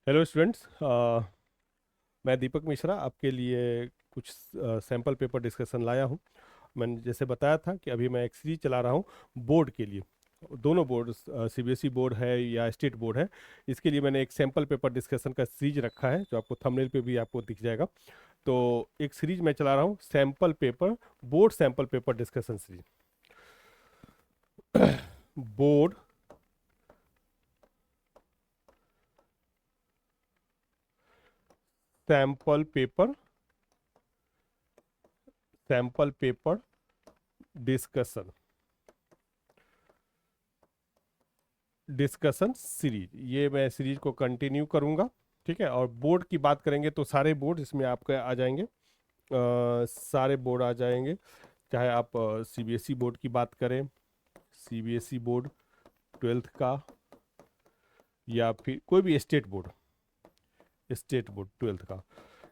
Hello students, मैं दीपक मिश्रा आपके लिए कुछ सैम्पल पेपर डिस्कशन लाया हूँ। मैंने जैसे बताया था कि अभी मैं एक सीरीज चला रहा हूँ बोर्ड के लिए। दोनों बोर्ड, सीबीएसई बोर्ड है या स्टेट बोर्ड है, इसके लिए मैंने एक सैम्पल पेपर डिस्कशन का सीरीज रखा है जो आपको थंबनेल पे भी आपको दिख जाएगा। तो एक सीरीज मैं चला रहा हूँ, sample paper board sample paper discussion series. Board sample paper sample paper discussion discussion series, ये मैं सीरीज को कंटिन्यू करूंगा। ठीक है, और बोर्ड की बात करेंगे तो सारे बोर्ड इसमें आपके आ जाएंगे। सारे बोर्ड आ जाएंगे, चाहे आप सीबीएसई बोर्ड की बात करें, सीबीएसई बोर्ड 12th का, या फिर कोई भी स्टेट बोर्ड 12th का।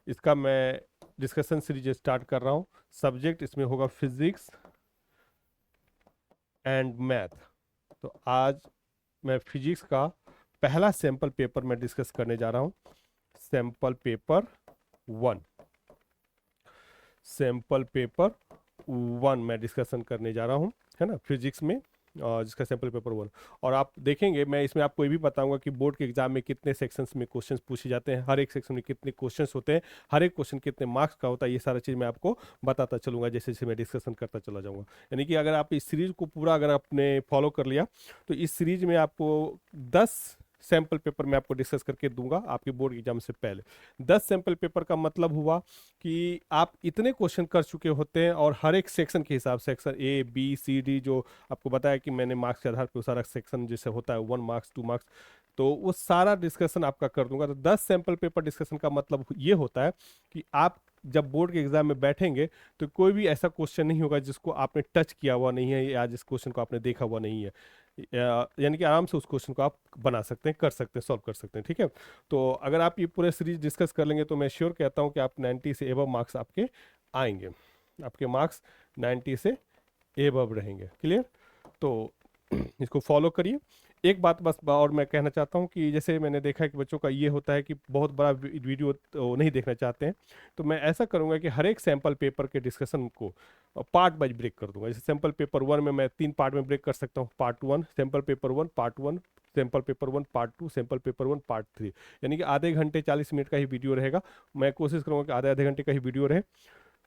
इसका मैं डिस्कशन सीरीज स्टार्ट कर रहा हूँ। सब्जेक्ट इसमें होगा फिजिक्स एंड मैथ। तो आज मैं फिजिक्स का पहला सैंपल पेपर मैं डिस्कस करने जा रहा हूँ। सैंपल पेपर 1, सैंपल पेपर 1 मैं डिस्कशन करने जा रहा हूँ, है ना, फिजिक्स में, जिसका सैंपल पेपर 1। और आप देखेंगे मैं इसमें आपको ये भी बताऊंगा कि बोर्ड के एग्जाम में कितने सेक्शंस में क्वेश्चंस पूछे जाते हैं, हर एक सेक्शन में कितने क्वेश्चंस होते हैं, हर एक क्वेश्चन कितने मार्क्स का होता है, ये सारा चीज़ मैं आपको बताता चलूंगा जैसे जैसे मैं डिस्कशन करता चला जाऊंगा। यानी कि अगर आप इस सीरीज को पूरा अगर आपने फॉलो कर लिया तो इस सीरीज में आपको 10 सैंपल पेपर मैं आपको डिस्कस करके दूंगा आपके बोर्ड एग्जाम से पहले। 10 सैंपल पेपर का मतलब हुआ कि आप इतने क्वेश्चन कर चुके होते हैं, और हर एक सेक्शन के हिसाब, section A B C D, जो आपको बताया कि मैंने मार्क्स के आधार पर सारा सेक्शन जैसे होता है 1 मार्क्स 2 मार्क्स, तो वो सारा डिस्कशन आपका कर दूंगा। तो 10 सैंपल पेपर डिस्कशन का मतलब ये होता है कि आप जब बोर्ड के एग्जाम में बैठेंगे तो कोई भी ऐसा क्वेश्चन नहीं होगा जिसको आपने टच किया हुआ नहीं है या जिस क्वेश्चन को आपने देखा हुआ नहीं है। यानी कि आराम से उस क्वेश्चन को आप बना सकते हैं, कर सकते हैं, सॉल्व कर सकते हैं। ठीक है, तो अगर आप ये पूरे सीरीज डिस्कस कर लेंगे तो मैं श्योर कहता हूँ कि आप 90 से एबव मार्क्स आपके आएंगे, आपके मार्क्स 90 से एबव रहेंगे। क्लियर? तो इसको फॉलो करिए। एक बात बस और मैं कहना चाहता हूँ कि जैसे मैंने देखा है कि बच्चों का ये होता है कि बहुत बड़ा वीडियो तो नहीं देखना चाहते हैं, तो मैं ऐसा करूँगा कि हर एक सैंपल पेपर के डिस्कशन को पार्ट वाइज ब्रेक कर दूंगा। जैसे सैंपल पेपर 1 में मैं 3 पार्ट में ब्रेक कर सकता हूँ। Part 1 sample paper 1 part 1, sample paper 1 part 2, sample paper 1 part 3। यानी कि आधे घंटे 40 मिनट का ही वीडियो रहेगा। मैं कोशिश करूँगा कि आधे आधे घंटे का ही वीडियो रहे,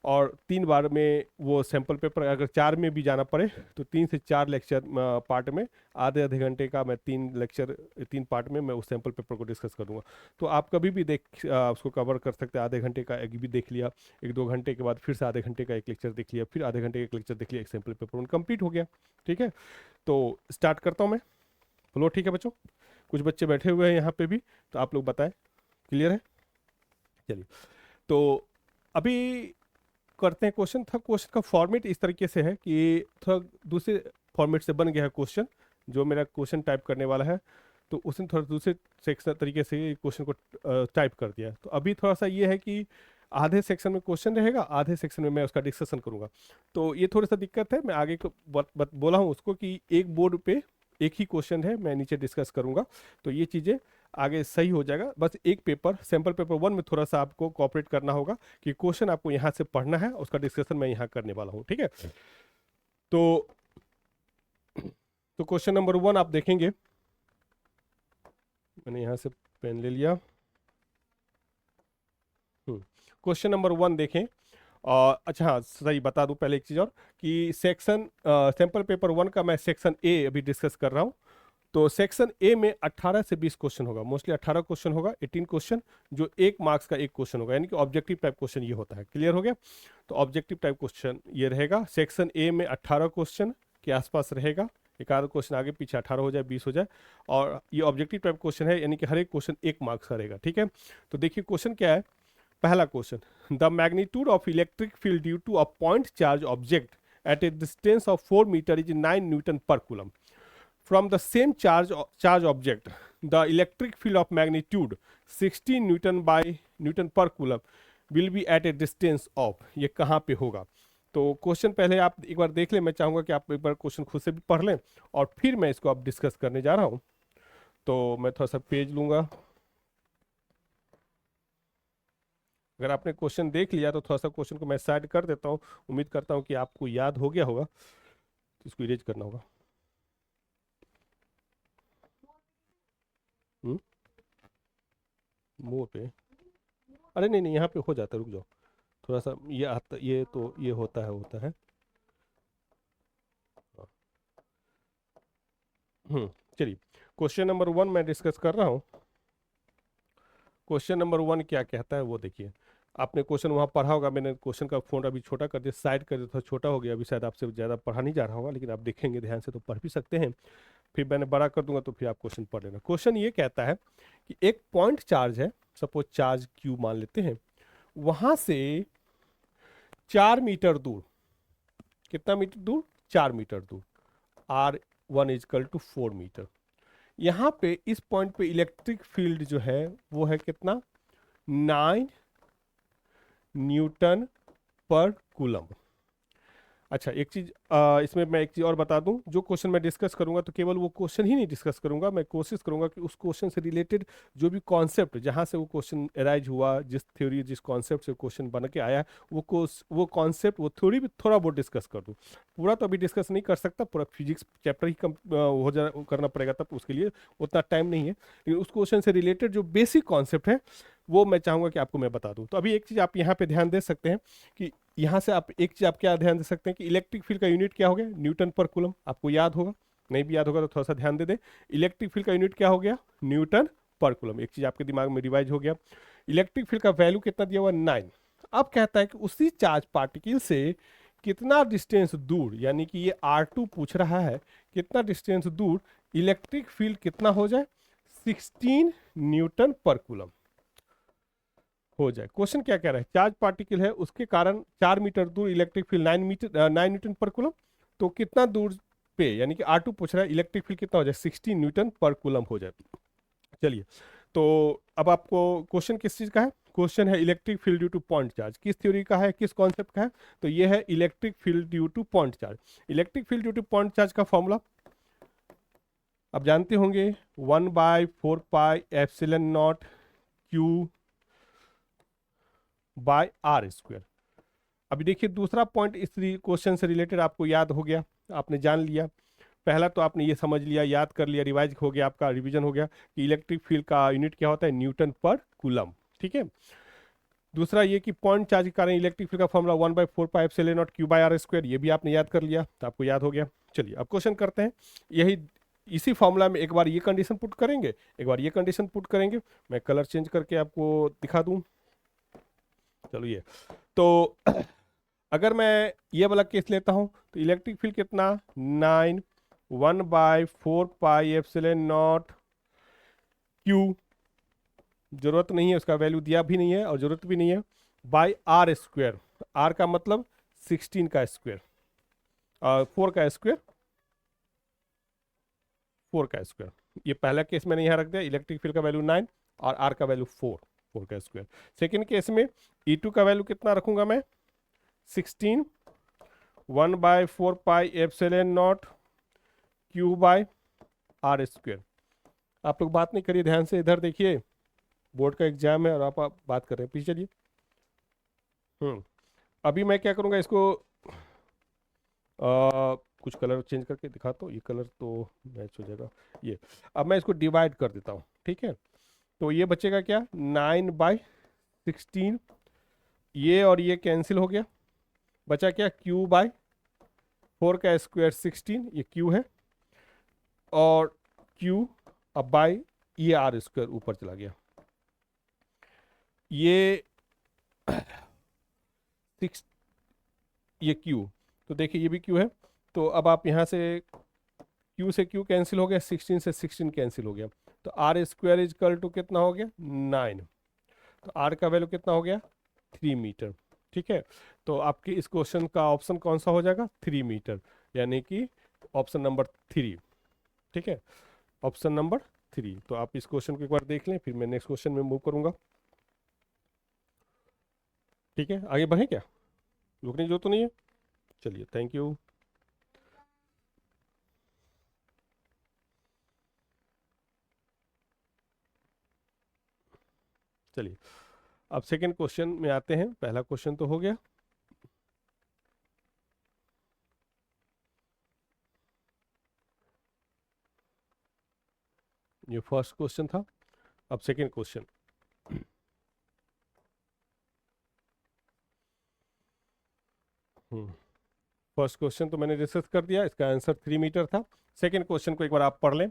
और 3 बार में वो सैंपल पेपर, अगर 4 में भी जाना पड़े तो 3 से 4 लेक्चर पार्ट में, आधे आधे घंटे का मैं 3 लेक्चर 3 पार्ट में मैं उस सैंपल पेपर को डिस्कस करूंगा। तो आप कभी भी उसको कवर कर सकते हैं। आधे घंटे का एक भी देख लिया, 1-2 घंटे के बाद फिर से आधे घंटे का एक लेक्चर देख लिया, फिर आधे घंटे का एक लेक्चर देख लिया, एक सैंपल पेपर कंप्लीट हो गया। ठीक है, तो स्टार्ट करता हूँ मैं। फ्लो ठीक है बच्चों? कुछ बच्चे बैठे हुए हैं यहाँ पे भी, तो आप लोग बताएं, क्लियर है? चलिए, तो अभी करते हैं क्वेश्चन। था क्वेश्चन का फॉर्मेट इस तरीके से है कि थोड़ा दूसरे फॉर्मेट से बन गया है क्वेश्चन, जो मेरा क्वेश्चन टाइप करने वाला है तो उसने थोड़ा दूसरे सेक्शन तरीके से क्वेश्चन को टाइप कर दिया। तो अभी थोड़ा सा ये है कि आधे सेक्शन में क्वेश्चन रहेगा, आधे सेक्शन में मैं उसका डिस्कशन करूंगा। तो ये थोड़ा सा दिक्कत है। मैं आगे को बोला हूँ उसको कि एक बोर्ड पे एक ही क्वेश्चन है, मैं नीचे डिस्कस करूंगा, तो ये चीज़ें आगे सही हो जाएगा। बस एक पेपर सैंपल पेपर 1 में थोड़ा सा आपको कोऑपरेट करना होगा कि क्वेश्चन आपको यहाँ से पढ़ना है, उसका डिस्कशन मैं यहाँ करने वाला हूँ। ठीक है, तो क्वेश्चन नंबर 1 आप देखेंगे, मैंने यहाँ से पेन ले लिया। क्वेश्चन नंबर 1 देखें। अच्छा हाँ, सही बता दूं पहले एक चीज़ और, कि सेक्शन सैंपल पेपर 1 का मैं सेक्शन ए अभी डिस्कस कर रहा हूँ। तो सेक्शन ए में 18 से 20 क्वेश्चन होगा, मोस्टली 18 क्वेश्चन होगा, 18 क्वेश्चन, जो 1 मार्क्स का एक क्वेश्चन होगा, यानी कि ऑब्जेक्टिव टाइप क्वेश्चन ये होता है। क्लियर हो गया? तो ऑब्जेक्टिव टाइप क्वेश्चन ये रहेगा। सेक्शन ए में 18 क्वेश्चन के आसपास रहेगा, एक आधा क्वेश्चन आगे पीछे 18 हो जाए 20 हो जाए, और ये ऑब्जेक्टिव टाइप क्वेश्चन है, यानी कि हर एक क्वेश्चन 1 मार्क्स का रहेगा। ठीक है, तो देखिए क्वेश्चन क्या है। पहला question, the magnitude of electric field due to a point charge object at a distance of 4 metre is 9 newton per coulomb. From the same charge object, the electric field of magnitude 16 Newton by Newton per coulomb will be at a distance of, ये कहाँ पे होगा। तो question पहले आप एक बार देख लें, मैं चाहूंगा कि आप एक बार क्वेश्चन खुद से भी पढ़ लें और फिर मैं इसको आप डिस्कस करने जा रहा हूँ। तो मैं थोड़ा सा पेज लूंगा। अगर आपने क्वेश्चन देख लिया तो थोड़ा सा क्वेश्चन को मैं साइड कर देता हूँ। उम्मीद करता हूँ कि आपको याद हो गया होगा, तो इसको इरेज करना होगा। मुंह पे, अरे नहीं नहीं, यहाँ पे हो जाता है, रुक जाओ थोड़ा सा, ये आता, ये तो ये होता है। चलिए, क्वेश्चन नंबर 1 मैं डिस्कस कर रहा हूँ। क्वेश्चन नंबर 1 क्या कहता है वो देखिए। आपने क्वेश्चन वहाँ पढ़ा होगा, मैंने क्वेश्चन का फोन अभी छोटा कर दिया, साइड कर दिया, थोड़ा छोटा हो गया, अभी शायद आपसे ज़्यादा पढ़ा नहीं जा रहा होगा, लेकिन आप देखेंगे ध्यान से तो पढ़ भी सकते हैं। फिर मैंने बड़ा कर दूंगा तो फिर आप क्वेश्चन पढ़ लेना। क्वेश्चन ये कहता है कि एक पॉइंट चार्ज है, सपोज चार्ज क्यू मान लेते हैं, वहां से 4 मीटर दूर, कितना मीटर दूर, 4 मीटर दूर, r1 = 4 मीटर, यहाँ पे इस पॉइंट पे इलेक्ट्रिक फील्ड जो है वो है कितना, 9 न्यूटन पर कूलम। अच्छा, एक चीज इसमें मैं एक चीज और बता दूं, जो क्वेश्चन मैं डिस्कस करूंगा तो केवल वो क्वेश्चन ही नहीं डिस्कस करूंगा, मैं कोशिश करूंगा कि उस क्वेश्चन से रिलेटेड जो भी कॉन्सेप्ट जहां से वो क्वेश्चन अराइज हुआ, जिस थ्योरी जिस कॉन्सेप्ट से क्वेश्चन बन के आया, वो कॉन्सेप्ट वो थ्योरी भी थोड़ा बहुत डिस्कस कर दूं। पूरा तो अभी डिस्कस नहीं कर सकता, पूरा फिजिक्स चैप्टर ही हो जा करना पड़ेगा, तब उसके लिए उतना टाइम नहीं है, लेकिन उस क्वेश्चन से रिलेटेड जो बेसिक कॉन्सेप्ट है वो मैं चाहूंगा कि आपको मैं बता दूं। तो अभी एक चीज आप यहाँ पे ध्यान दे सकते हैं कि यहाँ से आप एक चीज आप क्या ध्यान दे सकते हैं कि इलेक्ट्रिक फील्ड का यूनिट क्या हो गया, न्यूटन पर कूलम, आपको याद होगा, नहीं भी याद होगा तो थोड़ा सा ध्यान दे दे। इलेक्ट्रिक फील्ड का यूनिट क्या हो गया, न्यूटन पर कूलम, एक चीज आपके दिमाग में रिवाइज हो गया। इलेक्ट्रिक फील्ड का वैल्यू कितना दिया हुआ, 9। अब कहता है कि उसी चार्ज पार्टिकल से कितना डिस्टेंस दूर, यानी कि ये R2 पूछ रहा है, कितना डिस्टेंस दूर इलेक्ट्रिक फील्ड कितना हो जाए, 16 न्यूटन पर कूलम हो जाए। क्वेश्चन क्या कह रहा है, चार्ज पार्टिकल है, उसके कारण 4 मीटर दूर electric field 9 newton per coulomb, तो कितना दूर पे, यानी कि R2 पूछ रहा है, इलेक्ट्रिक फील्ड कितना हो जाए, 16 न्यूटन पर कूलम हो जाए। चलिए, तो अब आपको क्वेश्चन किस चीज का है, क्वेश्चन है electric field due two point charge, किस थ्योरी का है, किस कॉन्सेप्ट का है, तो ये है electric field due two point charge. Electric field due two point charge का फॉर्मूला आप जानते होंगे, 1/4πε0 Q/r²। अभी देखिए दूसरा पॉइंट इस क्वेश्चन से रिलेटेड आपको याद हो गया, आपने जान लिया। पहला तो आपने ये समझ लिया, याद कर लिया, रिवाइज हो गया, आपका रिवीजन हो गया कि इलेक्ट्रिक फील्ड का यूनिट क्या होता है, न्यूटन पर कूलम, ठीक है। दूसरा ये कि पॉइंट चार्ज के कारण इलेक्ट्रिक फील्ड का फॉर्मूला 1/4πε0 Q/r², ये भी आपने याद कर लिया, तो आपको याद हो गया। चलिए अब क्वेश्चन करते हैं, यही इसी फॉर्मूला में एक बार ये कंडीशन पुट करेंगे, एक बार ये कंडीशन पुट करेंगे, मैं कलर चेंज करके आपको दिखा दूं। चलो ये तो अगर मैं ये वाला केस लेता हूं तो इलेक्ट्रिक फील्ड कितना, 9 1/4πε0 Q, जरूरत नहीं है, उसका वैल्यू दिया भी नहीं है और जरूरत भी नहीं है, R²। R का मतलब 16 का स्क्वायर, 4 का स्क्वायर, 4 का स्क्वायर। ये पहला केस मैंने यहाँ रख दिया, इलेक्ट्रिक फील्ड का वैल्यू 9 और R का वैल्यू 4, 4 का स्क्वायर। सेकेंड केस में E2 का वैल्यू कितना रखूंगा मैं, 16 1/4πε0 Q/r²। आप लोग बात नहीं करिए, ध्यान से इधर देखिए, बोर्ड का एग्जाम है और आप बात कर रहे हैं, पीछे चलिए। अभी मैं क्या करूंगा, इसको कुछ कलर चेंज करके दिखाता हूँ, ये कलर तो मैच हो जाएगा ये। अब मैं इसको डिवाइड कर देता हूँ, ठीक है। तो ये बचेगा क्या, 9/16, ये और ये कैंसिल हो गया, बचा क्या, Q/4 का स्क्वायर 16, ये Q है, और Q अब बाय ये R² ऊपर चला गया, ये 6, ये Q, तो देखिए ये भी Q है। तो अब आप यहाँ से Q से Q कैंसिल हो गया, 16 से 16 कैंसिल हो गया, तो R² कितना हो गया, 9। तो R का वैल्यू कितना हो गया, 3 मीटर, ठीक है। तो आपके इस क्वेश्चन का ऑप्शन कौन सा हो जाएगा, 3 मीटर, यानी कि ऑप्शन नंबर 3, ठीक है, ऑप्शन नंबर 3। तो आप इस क्वेश्चन को एक बार देख लें, फिर मैं नेक्स्ट क्वेश्चन में मूव करूंगा। ठीक है, आगे बढ़े क्या? रुकने की जरूरत तो नहीं है? चलिए, थैंक यू। चलिए, अब सेकंड क्वेश्चन में आते हैं। पहला क्वेश्चन तो हो गया। ये फर्स्ट क्वेश्चन था। अब सेकंड क्वेश्चन। फर्स्ट क्वेश्चन तो मैंने डिस्कस कर दिया, इसका आंसर 3 मीटर था। सेकंड क्वेश्चन को एक बार आप पढ़ लें।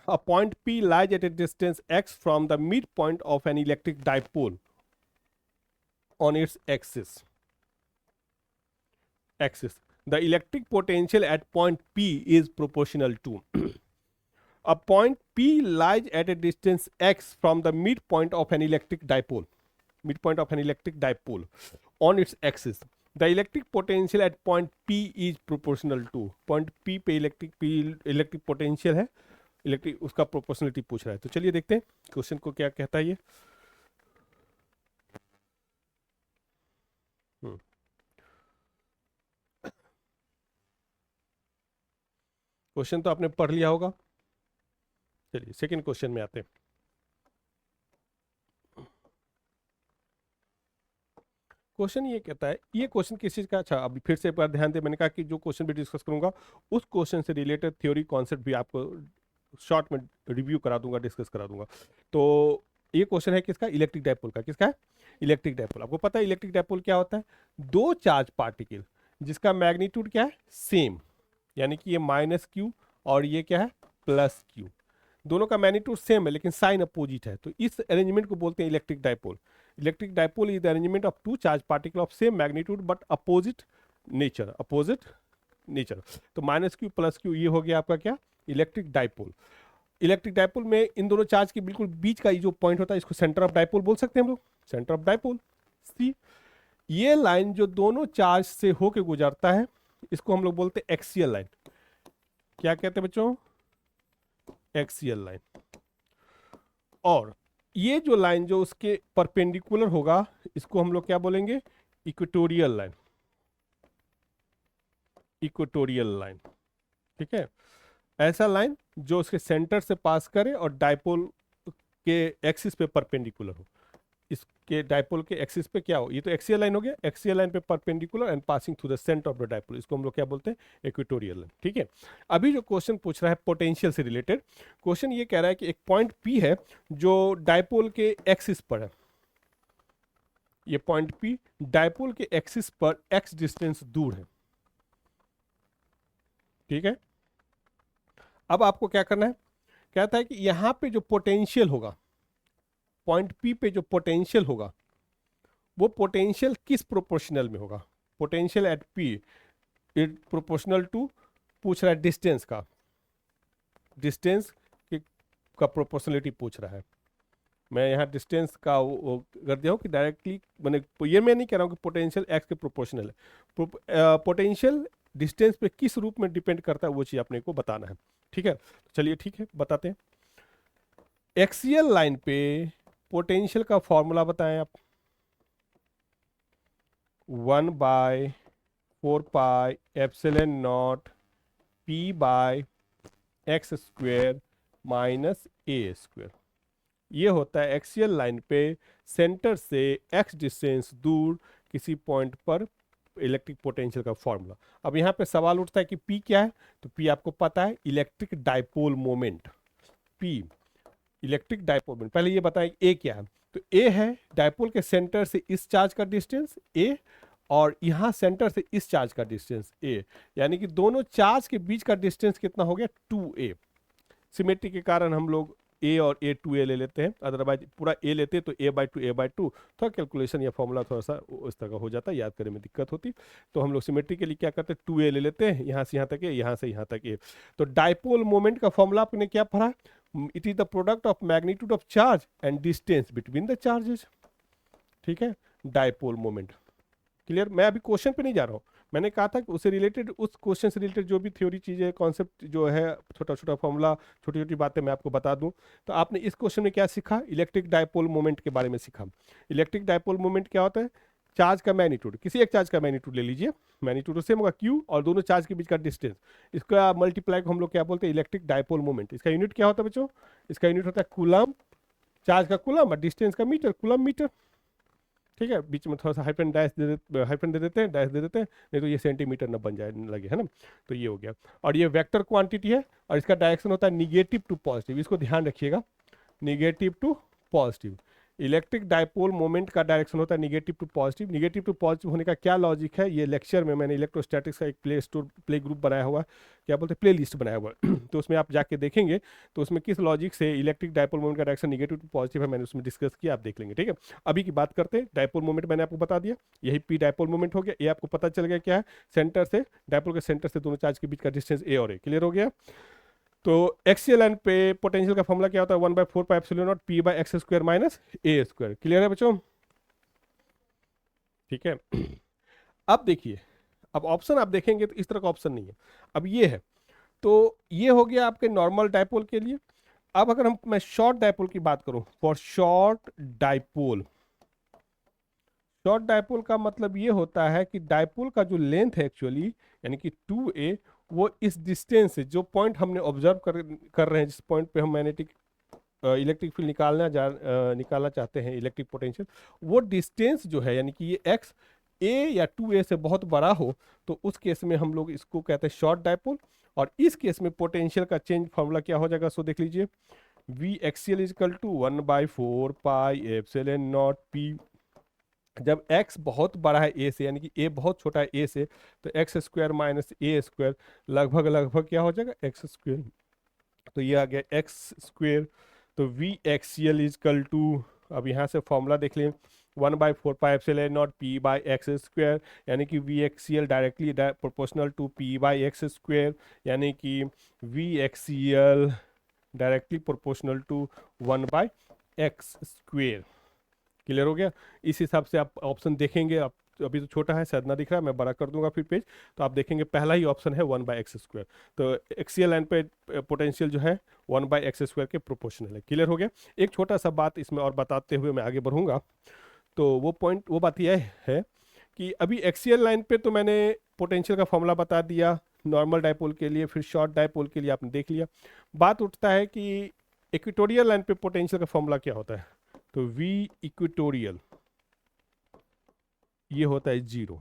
A point P lies at a distance x from the midpoint of an electric dipole on its axis. The electric potential at point P is proportional to. A point P lies at a distance x from the midpoint of an electric dipole. On its axis. The electric potential at point P is proportional to. Point P पे electric potential है, electric उसका proportionality पूछ रहा है। तो चलिए देखते हैं क्वेश्चन को क्या कहता है ये। क्वेश्चन तो आपने पढ़ लिया होगा। चलिए सेकंड क्वेश्चन में आते हैं। क्वेश्चन ये कहता है, ये क्वेश्चन किस चीज का, अच्छा अभी फिर से एक बार ध्यान दे, मैंने कहा कि जो क्वेश्चन भी डिस्कस करूंगा उस क्वेश्चन से रिलेटेड थ्योरी कॉन्सेप्ट भी आपको शॉर्ट में रिव्यू करा दूंगा, डिस्कस करा दूंगा। तो ये क्वेश्चन है किसका? इलेक्ट्रिक डायपोल का। किसका है? Electric dipole. आपको पता है इलेक्ट्रिक डायपोल क्या होता है? दो चार्ज पार्टिकल जिसका मैग्नीट्यूड क्या है? सेम, यानी कि ये -q और ये क्या है? +q। दोनों का मैग्नीट्यूड सेम है लेकिन साइन अपोजिट है, तो इस अरेंजमेंट को बोलते हैं electric dipole. Electric dipole is the arrangement of two charge particle of same magnitude but opposite nature. तो -q +q ये हो गया आपका क्या? Electric dipole. इलेक्ट्रिक डायपोल में इन दोनों चार्ज के बिल्कुल बीच का ये जो पॉइंट होता है इसको सेंटर ऑफ डायपोल बोल सकते हैं हम लोग, सेंटर ऑफ डायपोल। सी, ये लाइन जो दोनों चार्ज से होके गुजरता है इसको हम लोग बोलते हैं एक्सियल लाइन। क्या कहते हैं बच्चों? Axial line. और ये जो लाइन जो उसके परपेंडिकुलर होगा इसको हम लोग क्या बोलेंगे? Equatorial line. इक्वेटोरियल लाइन, ठीक है। ऐसा लाइन जो उसके सेंटर से पास करे और डायपोल के एक्सिस पे परपेंडिकुलर हो। इसके डायपोल के एक्सिस पे क्या हो? ये तो एक्सियल लाइन हो गया, एक्सियल लाइन पे perpendicular and passing through the centre of the dipole, इसको हम लोग क्या बोलते हैं? इक्वेटोरियल लाइन, ठीक है। अभी जो क्वेश्चन पूछ रहा है पोटेंशियल से रिलेटेड, क्वेश्चन ये कह रहा है कि एक पॉइंट पी है जो डायपोल के एक्सिस पर है। ये पॉइंट पी डायपोल के एक्सिस पर एक्स डिस्टेंस दूर है, ठीक है। अब आपको क्या करना है? कहता है कि यहां पे जो पोटेंशियल होगा, पॉइंट पी पे जो पोटेंशियल होगा वो पोटेंशियल किस प्रोपोर्शनल में होगा? Potential at P it proportional to, पूछ रहा है डिस्टेंस का, डिस्टेंस का प्रोपोर्शनलिटी पूछ रहा है। मैं यहाँ डिस्टेंस का वो कर दिया हूँ कि डायरेक्टली मैंने ये मैं नहीं कह रहा हूँ कि पोटेंशियल एक्स के प्रोपोर्शनल है। पोटेंशियल डिस्टेंस पे किस रूप में डिपेंड करता है वो चीज़ अपने को बताना है, ठीक है। चलिए ठीक है, बताते हैं। एक्सियल लाइन पे पोटेंशियल का फॉर्मूला बताएं आप। 1/4πε0 p/x² - a²। ये होता है एक्सियल लाइन पे सेंटर से x डिस्टेंस दूर किसी पॉइंट पर इलेक्ट्रिक पोटेंशियल का फॉर्मूला। अब यहाँ पे सवाल उठता है कि P क्या है? तो P आपको पता है, electric dipole moment. P electric dipole moment. पहले ये बताएं A क्या है? तो A है डायपोल के सेंटर से इस चार्ज का डिस्टेंस A और यहाँ सेंटर से इस चार्ज का डिस्टेंस A, यानी कि दोनों चार्ज के बीच का डिस्टेंस कितना हो गया? 2a। सिमेट्री के कारण हम लोग a और a 2a ले लेते हैं, अदरवाइज पूरा a लेते हैं तो a/2 थोड़ा कैलकुलेशन या फॉर्मूला थोड़ा सा उस तरह का हो जाता है, याद करने में दिक्कत होती। तो हम लोग सिमेट्री के लिए क्या करते हैं? 2a ले लेते हैं, यहाँ से यहाँ तक a, यहाँ से यहाँ तक a। तो डायपोल मोमेंट का फॉर्मूला आपने क्या पढ़ा? It is the product of magnitude of charge and distance between the charges, ठीक है। Dipole moment clear. मैं अभी क्वेश्चन पे नहीं जा रहा हूँ, मैंने कहा था कि उससे रिलेटेड, उस क्वेश्चन से रिलेटेड जो भी थ्योरी चीज़ें कॉन्सेप्ट जो है, छोटा छोटा फॉर्मूला, छोटी छोटी बातें मैं आपको बता दूं। तो आपने इस क्वेश्चन में क्या सीखा? इलेक्ट्रिक डायपोल मोमेंट के बारे में सीखा। इलेक्ट्रिक डायपोल मोमेंट क्या होता है? चार्ज का मैग्नीट्यूड, किसी एक चार्ज का मैग्नीट्यूड ले लीजिए, मैग्नीट्यूड सेम होगा क्यू, और दोनों चार्ज के बीच का डिस्टेंस, इसका मल्टीप्लाई को हम लोग क्या बोलते हैं, इलेक्ट्रिक डायपोल मोमेंट। इसका यूनिट क्या होता है बच्चों, इसका यूनिट होता है कूलम, चार्ज का कूलम और डिस्टेंस का मीटर, कूलम मीटर। ठीक है, बीच में थोड़ा सा हाइफन डैश हाइफन दे देते हैं, डैश दे देते हैं, नहीं तो ये सेंटीमीटर ना बन जाए लगे, है ना। तो ये हो गया, और ये वेक्टर क्वांटिटी है, और इसका डायरेक्शन होता है निगेटिव टू पॉजिटिव, इसको ध्यान रखिएगा, negative to positive. Electric dipole moment का डायरेक्शन होता है negative to positive. Negative to positive होने का क्या लॉजिक है, ये लेक्चर में मैंने इलेक्ट्रोस्टैटिक्स का एक प्ले ग्रुप बनाया हुआ, क्या बोलते हैं, प्ले लिस्ट बनाया हुआ तो उसमें आप जाके देखेंगे, तो उसमें किस लॉजिक से इलेक्ट्रिक डायपोल मोमेंट का डायरेक्शन निगेटिव टू पॉजिटिव है, मैंने उसमें डिस्कस किया, आप देख लेंगे। ठीक है, अभी की बात करते हैं, डायपोल मोमेंट मैंने आपको बता दिया, यही पी डायपोल मोमेंट हो गया, ये आपको पता चल गया क्या है, सेंटर से, डायपोल के सेंटर से दोनों चार्ज के बीच का डिस्टेंस ए और ए, क्लियर हो गया। तो एक्सियल लाइन पे पोटेंशियल का फॉर्मूला क्या होता है, 1/4πε0 P by x square minus A square, clear है बच्चों। ठीक है अब देखिए, अब ऑप्शन आप देखेंगे तो इस तरह का ऑप्शन नहीं है, अब ये है, तो ये हो गया आपके नॉर्मल डायपोल के लिए। अब अगर हम मैं शॉर्ट डायपोल की बात करूं, for short dipole, short dipole का मतलब ये होता है कि डायपोल का जो लेंथ है एक्चुअली, यानी कि 2a, वो इस डिस्टेंस से, जो पॉइंट हमने ऑब्जर्व कर रहे हैं, जिस पॉइंट पे हम मैग्नेटिक इलेक्ट्रिक फील्ड निकालना चाहते हैं, इलेक्ट्रिक पोटेंशियल, वो डिस्टेंस जो है, यानी कि ये एक्स ए या 2a से बहुत बड़ा हो, तो उस केस में हम लोग इसको कहते हैं शॉर्ट डायपोल। और इस केस में पोटेंशियल का चेंज फॉर्मूला क्या हो जाएगा, सो देख लीजिए, V axial equal to 1/4πε0 P, जब x बहुत बड़ा है a से, यानी कि a बहुत छोटा है a से, तो x square minus A square लगभग लगभग क्या हो जाएगा, एक्स स्क्वायर, तो ये आ गया एक्स स्क्वायर। तो वी एक्सियल इजकल टू, अब यहाँ से फॉर्मूला देख लें, 1/4πε0 पी बाई एक्स स्क्वायर, यानी कि V axial directly proportional to P by x square, यानी कि V axial directly proportional to 1/x square, clear हो गया। इस हिसाब से आप ऑप्शन देखेंगे, आप अभी तो छोटा है शायद ना दिख रहा है, मैं बड़ा कर दूंगा फिर पेज, तो आप देखेंगे पहला ही ऑप्शन है 1/x स्क्वायर, तो एक्सियल लाइन पे पोटेंशियल जो है 1/x स्क्वायर के प्रोपोर्शनल है, क्लियर हो गया। एक छोटा सा बात इसमें और बताते हुए मैं आगे बढ़ूंगा, तो वो बात यह है कि अभी एक्सियल लाइन पे तो मैंने पोटेंशियल का फॉर्मूला बता दिया नॉर्मल डायपोल के लिए, फिर शॉर्ट डायपोल के लिए आपने देख लिया। बात उठता है कि इक्वेटोरियल लाइन पे पोटेंशियल का फॉर्मूला क्या होता है, तो वी इक्वेटोरियल ये होता है 0।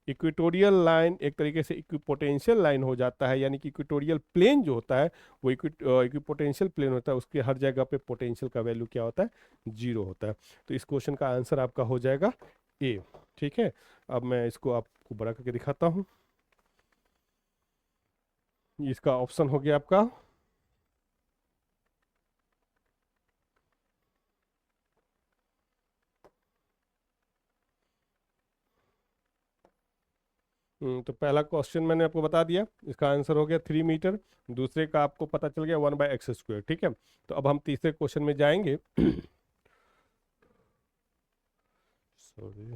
इक्वेटोरियल लाइन एक तरीके से इक्विपोटेंशियल लाइन हो जाता है, यानी कि इक्वेटोरियल प्लेन जो होता है वो इक्विपोटेंशियल प्लेन होता है, उसके हर जगह पे पोटेंशियल का वैल्यू क्या होता है, 0 होता है। तो इस क्वेश्चन का आंसर आपका हो जाएगा ए। ठीक है, अब मैं इसको आपको बड़ा करके दिखाता हूँ, इसका ऑप्शन हो गया आपका तो पहला क्वेश्चन मैंने आपको बता दिया, इसका आंसर हो गया 3 मीटर, दूसरे का आपको पता चल गया 1/x स्क्वायर। ठीक है, तो अब हम तीसरे क्वेश्चन में जाएंगे sorry,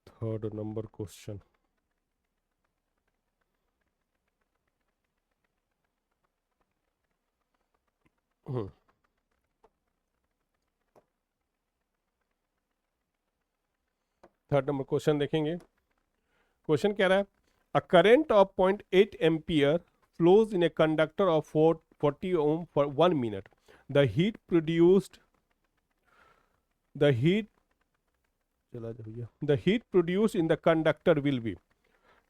third number question. Third number question देखेंगे, क्वेश्चन कह रहा है a current of 0.8 ampere flows in a conductor of 40 ohm for 1 minute, the heat produced the heat चला जा भैया the heat produce in the conductor will be.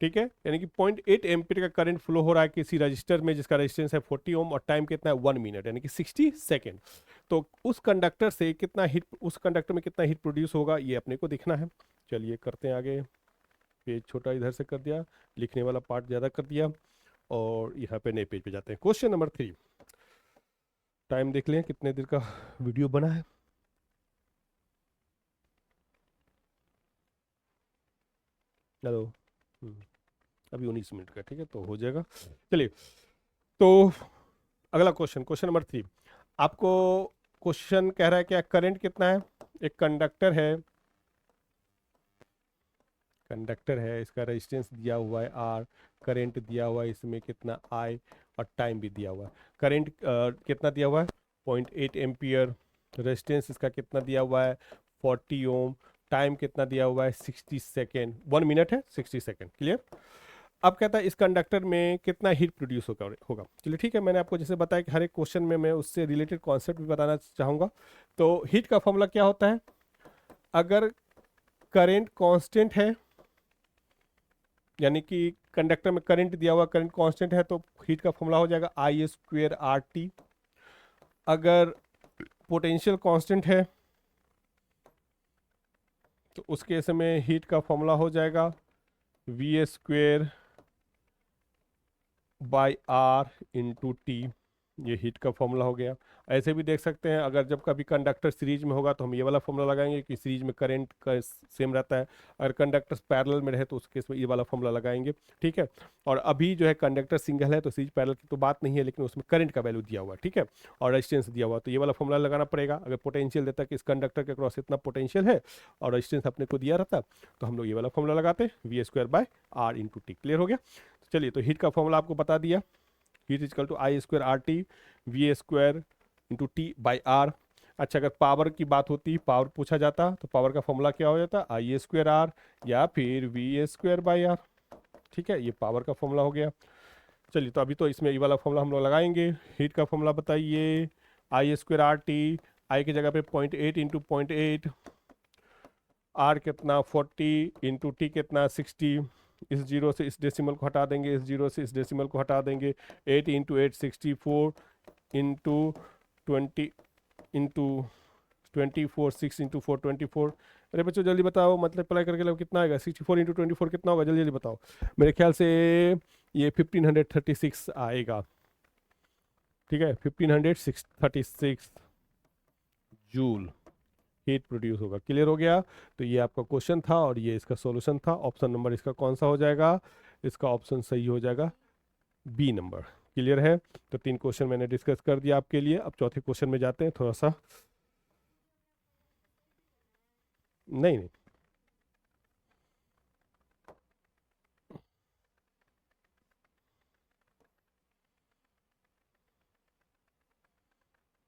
ठीक है, यानी कि 0.8 एम्पियर का करंट फ्लो हो रहा है किसी रजिस्टर में जिसका रेजिस्टेंस है 40 ओम, और टाइम कितना है 1 मिनट, यानी कि 60 सेकेंड। तो उस कंडक्टर से कितना हीट, उस कंडक्टर में कितना हीट प्रोड्यूस होगा, ये अपने को दिखना है। चलिए करते हैं आगे, पेज छोटा इधर से कर दिया, लिखने वाला पार्ट ज़्यादा कर दिया, और यहाँ पे नए पेज पे जाते हैं। क्वेश्चन नंबर 3, टाइम देख लें कितने देर का वीडियो बना है। हेलो, अभी 19 मिनट का, ठीक है, तो हो जाएगा। चलिए, तो अगला क्वेश्चन, क्वेश्चन नंबर 3, आपको क्वेश्चन कह रहा है क्या, करंट कितना है, एक कंडक्टर है, कंडक्टर है, इसका रेजिस्टेंस दिया हुआ है आर, करंट दिया हुआ है इसमें कितना आई, और टाइम भी दिया हुआ है। करंट कितना दिया हुआ है 0.8 एम्पियर, रेजिस्टेंस इसका कितना दिया हुआ है 40 ओम, टाइम कितना दिया हुआ है 60 सेकेंड, 1 मिनट है 60 सेकेंड। क्लियर। अब कहता है इस कंडक्टर में कितना हीट प्रोड्यूस होगा। चलिए ठीक है, मैंने आपको जैसे बताया कि हर एक क्वेश्चन में मैं उससे रिलेटेड कॉन्सेप्ट भी बताना चाहूँगा। तो हीट का फॉर्मूला क्या होता है, अगर करंट कांस्टेंट है, यानी कि कंडक्टर में करंट दिया हुआ, करंट कांस्टेंट है, तो हीट का फॉर्मूला हो जाएगा I² RT। अगर पोटेंशियल कांस्टेंट है तो उस केस में हीट का फॉर्मूला हो जाएगा V²/R×T। ये हीट का फॉर्मूला हो गया। ऐसे भी देख सकते हैं, अगर जब कभी कंडक्टर सीरीज में होगा तो हम ये वाला फॉर्मूला लगाएंगे कि सीरीज में करंट का सेम रहता है। अगर कंडक्टर पैरेलल में रहे तो उस केस में ये वाला फॉर्मूला लगाएंगे। ठीक है। और अभी जो है कंडक्टर सिंगल है तो सीरीज पैरेलल की तो बात नहीं है, लेकिन उसमें करंट का वैल्यू दिया हुआ है। ठीक है। और रेजिस्टेंस दिया हुआ, तो ये वाला फॉर्मूला लगाना पड़ेगा। अगर पोटेंशियल देता कि इस कंडक्टर के क्रॉस इतना पोटेंशियल है और रेजिस्टेंस अपने को दिया रहता तो हम लोग ये वाला फॉर्मूला लगाते V²/R×T। क्लियर हो गया। चलिए, तो हीट का फॉर्मूला आपको बता दिया, heat is equal to I²RT V²×T/R। अच्छा, अगर पावर की बात होती, पावर पूछा जाता तो पावर का फॉर्मूला क्या हो जाता, I²R या फिर V²/R। ठीक है, ये पावर का फॉर्मूला हो गया। चलिए, तो अभी तो इसमें ये वाला फॉर्मूला हम लोग लगाएंगे। हीट का फॉर्मूला बताइए, I²RT, आई की जगह पे 0.8 × 0.8, R कितना 40 × T कितना 60। इस जीरो से इस डेसिमल को हटा देंगे, इस जीरो से इस डेसिमल को हटा देंगे। 8 × 8 64 × 20 × 24, 6 × 4 24। अरे बच्चों जल्दी बताओ, मतलब अप्लाई करके लो कितना आएगा, 64 × 24 कितना होगा, जल्दी जल्दी बताओ। मेरे ख्याल से ये 1536 आएगा। ठीक है, 1536 जूल हीट प्रोड्यूस होगा। क्लियर हो गया। तो ये आपका क्वेश्चन था और ये इसका सॉल्यूशन था। ऑप्शन नंबर इसका कौन सा हो जाएगा, इसका ऑप्शन सही हो जाएगा बी नंबर। क्लियर है। तो 3 क्वेश्चन मैंने डिस्कस कर दिया आपके लिए। अब चौथे क्वेश्चन में जाते हैं। थोड़ा सा नहीं नहीं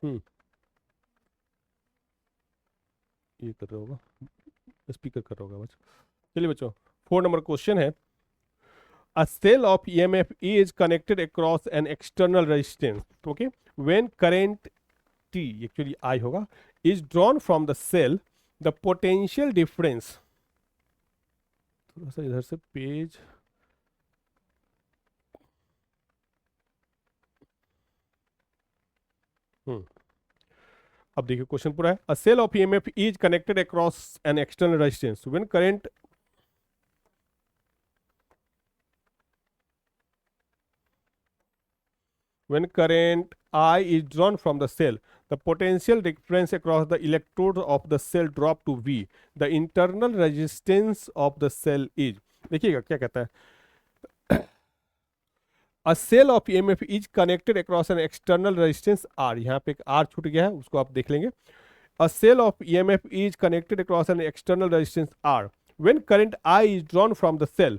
हम्म ये कर रहा होगा, स्पीकर कर रहा होगा बस। चलिए बच्चों, 4 नंबर क्वेश्चन है, a cell of EMF is connected across an external resistance, okay, when current T, actually I होगा, is drawn from the cell, the potential difference, थोड़ा सा इधर से पेज, अब देखिए क्वेश्चन पूरा है। A cell of EMF is connected across an external resistance when current I is drawn from the cell, the potential difference across the electrodes of the cell drop to V. The internal resistance of the cell is, देखिएगा क्या कहता है, A cell of EMF is connected across an external resistance R, यहाँ पे एक R छूट गया है, उसको आप देख लेंगे। A cell of EMF is connected across an external resistance R. When current I is drawn from the cell,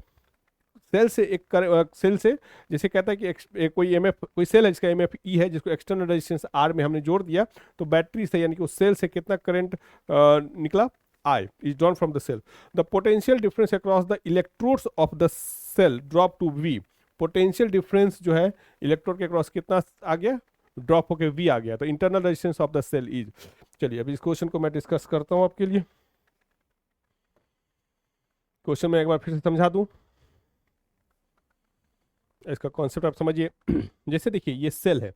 cell से सेल से जैसे कहता है कि कोई एमएफ, कोई सेल है जिसका एमएफ ई है, जिसको एक्सटर्नल रेजिस्टेंस आर में हमने जोड़ दिया, तो बैटरी से यानी कि उस सेल से कितना करंट निकला, I is drawn from the cell. The potential difference across the electrodes of the cell drop to V. Potential difference जो है इलेक्ट्रोड के अक्रॉस कितना आ गया, ड्रॉप होकर वी आ गया। तो internal resistance of the cell is, चलिए अभी इस क्वेश्चन को मैं डिस्कस करता हूं आपके लिए। क्वेश्चन में एक बार फिर से समझा दूं, इसका कॉन्सेप्ट आप समझिए। जैसे देखिए ये सेल है,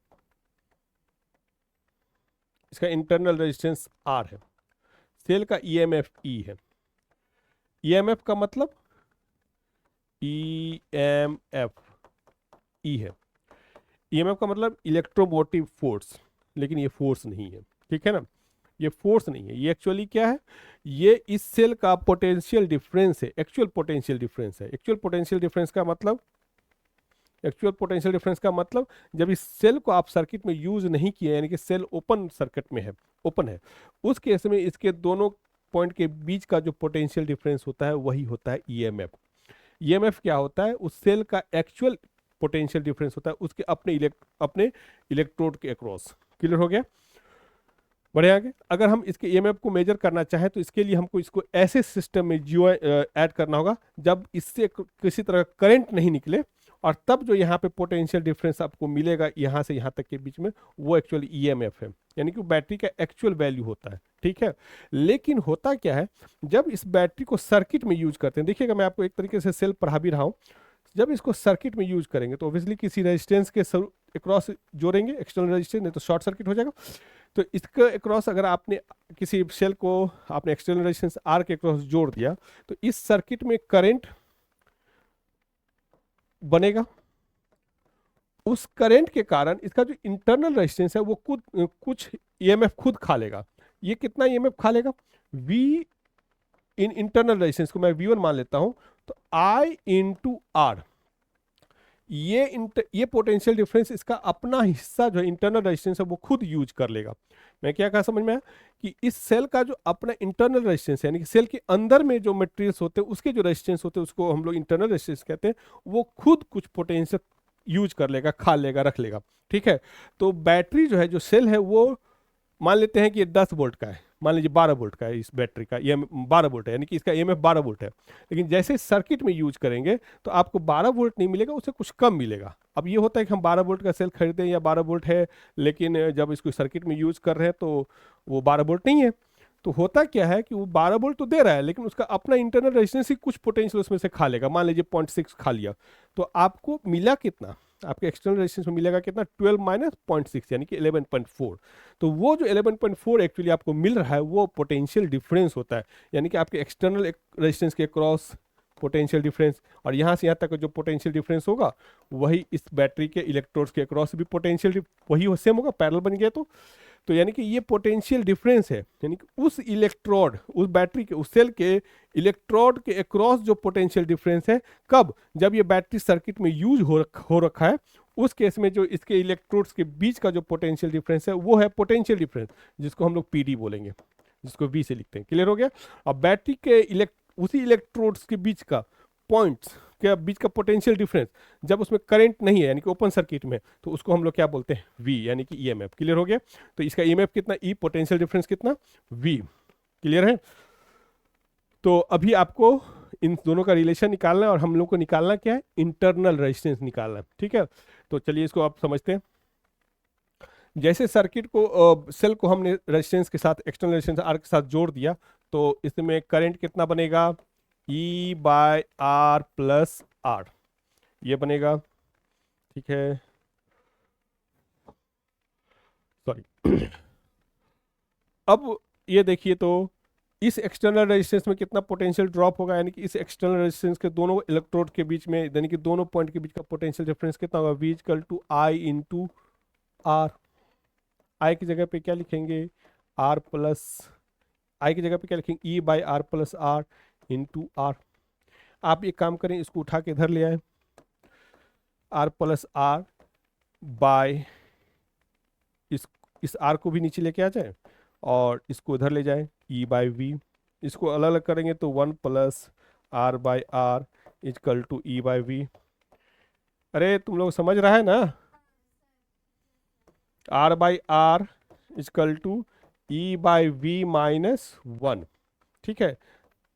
इसका इंटरनल रेजिस्टेंस आर है, सेल का ईएमएफ ई है। ईएमएफ का मतलब ईएमएफ ई है, ईएमएफ का मतलब इलेक्ट्रोमोटिव फोर्स, लेकिन ये फोर्स नहीं है। ठीक है ना, ये फोर्स नहीं है, ये एक्चुअली क्या है, ये इस सेल का पोटेंशियल डिफरेंस है, एक्चुअल पोटेंशियल डिफरेंस है। एक्चुअल पोटेंशियल डिफरेंस का मतलब, एक्चुअल पोटेंशियल डिफरेंस का मतलब जब इस सेल को आप सर्किट में यूज नहीं किए, यानी कि सेल ओपन सर्किट में है, ओपन है, उस केस में इसके दोनों पॉइंट के बीच का जो पोटेंशियल डिफरेंस होता है वही होता है ईएमएफ। ईएमएफ क्या होता है, उस सेल का एक्चुअल पोटेंशियल डिफरेंस होता है उसके अपने इलेक्ट्रोड के अक्रॉस। क्लियर हो गया। बढ़े आगे। अगर हम इसके ईएमएफ को मेजर करना चाहें तो इसके लिए हमको इसको ऐसे सिस्टम में जियो ऐड करना होगा जब इससे किसी तरह करंट नहीं निकले, और तब जो यहाँ पे पोटेंशियल डिफरेंस आपको मिलेगा यहाँ से यहाँ तक के बीच में, वो एक्चुअली ईएमएफ है, यानी कि बैटरी का एक्चुअल वैल्यू होता है। ठीक है, लेकिन होता क्या है, जब इस बैटरी को सर्किट में यूज करते हैं, देखिएगा मैं आपको एक तरीके से सेल पढ़ा भी रहा हूँ, जब इसको सर्किट में यूज करेंगे तो ऑब्वियसली किसी रेजिस्टेंस के अक्रॉस जोड़ेंगे, एक्सटर्नल रेजिस्टेंस, नहीं तो शॉर्ट सर्किट हो जाएगा। तो इसके अक्रॉस अगर आपने किसी सेल को आपने एक्सटर्नल रेजिस्टेंस आर के अक्रॉस जोड़ दिया तो इस सर्किट में करंट बनेगा। उस करंट के कारण इसका जो इंटरनल रेजिस्टेंस है वो कुछ ईएमएफ खुद खा लेगा। ये कितना ईएमएफ खा लेगा, वी इन इंटरनल रेजिस्टेंस को मैं V1 मान लेता हूं, तो I इंटू आर, ये पोटेंशियल डिफरेंस इसका अपना हिस्सा जो इंटरनल रेजिस्टेंस है वो खुद यूज कर लेगा। मैं क्या कहा समझ में आया कि इस सेल का जो अपना इंटरनल रेजिस्टेंस है, यानी कि सेल के अंदर में जो मटेरियल्स होते हैं उसके जो रेजिस्टेंस होते हैं उसको हम लोग इंटरनल रेजिस्टेंस कहते हैं, वो खुद कुछ पोटेंशियल यूज कर लेगा, खा लेगा, रख लेगा। ठीक है, तो बैटरी जो है, जो सेल है, वो मान लेते हैं कि ये 10 वोल्ट का है, मान लीजिए 12 वोल्ट का है इस बैटरी का, ये 12 वोल्ट है, यानी कि इसका ईएमएफ 12 वोल्ट है। लेकिन जैसे सर्किट में यूज करेंगे तो आपको 12 वोल्ट नहीं मिलेगा, उससे कुछ कम मिलेगा। अब ये होता है कि हम 12 वोल्ट का सेल खरीदें या 12 वोल्ट है, लेकिन जब इसको सर्किट में यूज कर रहे हैं तो वो 12 वोल्ट नहीं है। तो होता क्या है कि वो 12 वोल्ट तो दे रहा है, लेकिन उसका अपना इंटरनल रेजिस्टेंस ही कुछ पोटेंशियल उसमें से खा लेगा, मान लीजिए 0.6 खा लिया। तो आपको मिला कितना, आपके एक्सटर्नल रेजिस्टेंस में मिलेगा कितना, 12 माइनस 0.6 यानी कि 11.4। तो वो जो 11.4 एक्चुअली आपको मिल रहा है वो पोटेंशियल डिफरेंस होता है, यानी कि आपके एक्सटर्नल रेजिस्टेंस के क्रॉस पोटेंशियल डिफरेंस, और यहाँ से यहाँ तक जो पोटेंशियल डिफरेंस होगा वही इस बैटरी के इलेक्ट्रोड्स के अक्रॉस भी पोटेंशियल वही सेम होगा, पैरेलल बन गया। तो यानी कि ये पोटेंशियल डिफरेंस है, यानी कि उस इलेक्ट्रोड, उस बैटरी के, उस सेल के इलेक्ट्रोड के अक्रॉस जो पोटेंशियल डिफरेंस है, कब, जब ये बैटरी सर्किट में यूज हो रखा है, उस केस में जो इसके इलेक्ट्रोड्स के बीच का जो पोटेंशियल डिफरेंस है वो है पोटेंशियल डिफरेंस, जिसको हम लोग पीडी बोलेंगे, जिसको वी से लिखते हैं। क्लियर हो गया। अब बैटरी के उसी इलेक्ट्रोड्स के बीच का पॉइंट्स के बीच का पोटेंशियल डिफरेंस, जब उसमें करंट नहीं है यानी कि ओपन सर्किट में, तो उसको हम लोग क्या बोलते हैं, वी, यानी कि ईएमएफ। क्लियर हो गया। तो इसका ईएमएफ कितना, ई, पोटेंशियल डिफरेंस कितना, वी। क्लियर है। तो अभी आपको इन दोनों का रिलेशन निकालना है, और हम लोग को निकालना क्या है, इंटरनल रेजिस्टेंस निकालना है। ठीक है, तो चलिए इसको आप समझते हैं। जैसे सर्किट को सेल को हमने रेजिस्टेंस के साथ, एक्सटर्नल रेजिस्टेंस आर के साथ जोड़ दिया, तो इसमें करंट कितना बनेगा, E by R plus R, ये बनेगा। ठीक है, सॉरी। अब ये देखिए, तो इस एक्सटर्नल रेजिस्टेंस में कितना पोटेंशियल ड्रॉप होगा, यानी कि इस एक्सटर्नल रेजिस्टेंस के दोनों इलेक्ट्रोड के बीच में, यानी कि दोनों पॉइंट के बीच का पोटेंशियल डिफरेंस कितना होगा, V equal to I into R. I की जगह पे क्या लिखेंगे, आर प्लस, आई की जगह पे क्या लिखेंगे, E by R plus R into R. आप एक काम करें, इसको उठा के इधर ले आए, आर प्लस आर बाय, इस आर को भी नीचे लेके आ जाए और इसको इधर ले जाए, ई बाई वी। इसको अलग अलग करेंगे तो 1 plus R by R equal to E by V. अरे तुम लोग समझ रहा है ना, R by R equal to E by V minus 1। ठीक है,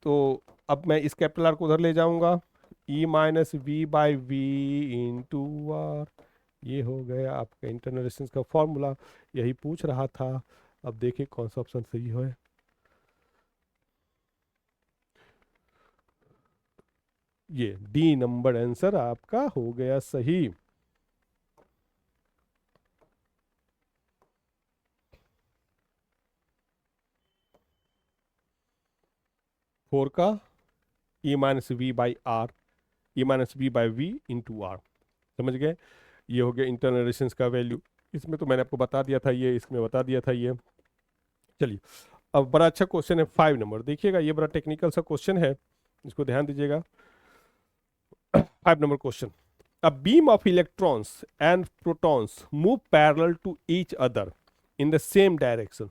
तो अब मैं इस कैपिटल आर को उधर ले जाऊंगा, E minus V by V into R. ये हो गया आपका इंटरनल रेजिस्टेंस का फॉर्मूला। यही पूछ रहा था, अब देखिए कौन सा ऑप्शन सही है। ये डी नंबर आंसर आपका हो गया सही। फोर का E minus V by R, E minus V by V into R. समझ गए। ये हो गया इंटरनल रेजिस्टेंस का वैल्यू। इसमें तो मैंने आपको बता दिया था, ये इसमें बता दिया था ये। चलिए, अब बड़ा अच्छा क्वेश्चन है 5 नंबर, देखिएगा ये बड़ा टेक्निकल सा क्वेश्चन है, इसको ध्यान दीजिएगा। 5 number question, a beam of electrons and protons move parallel to each other in the same direction,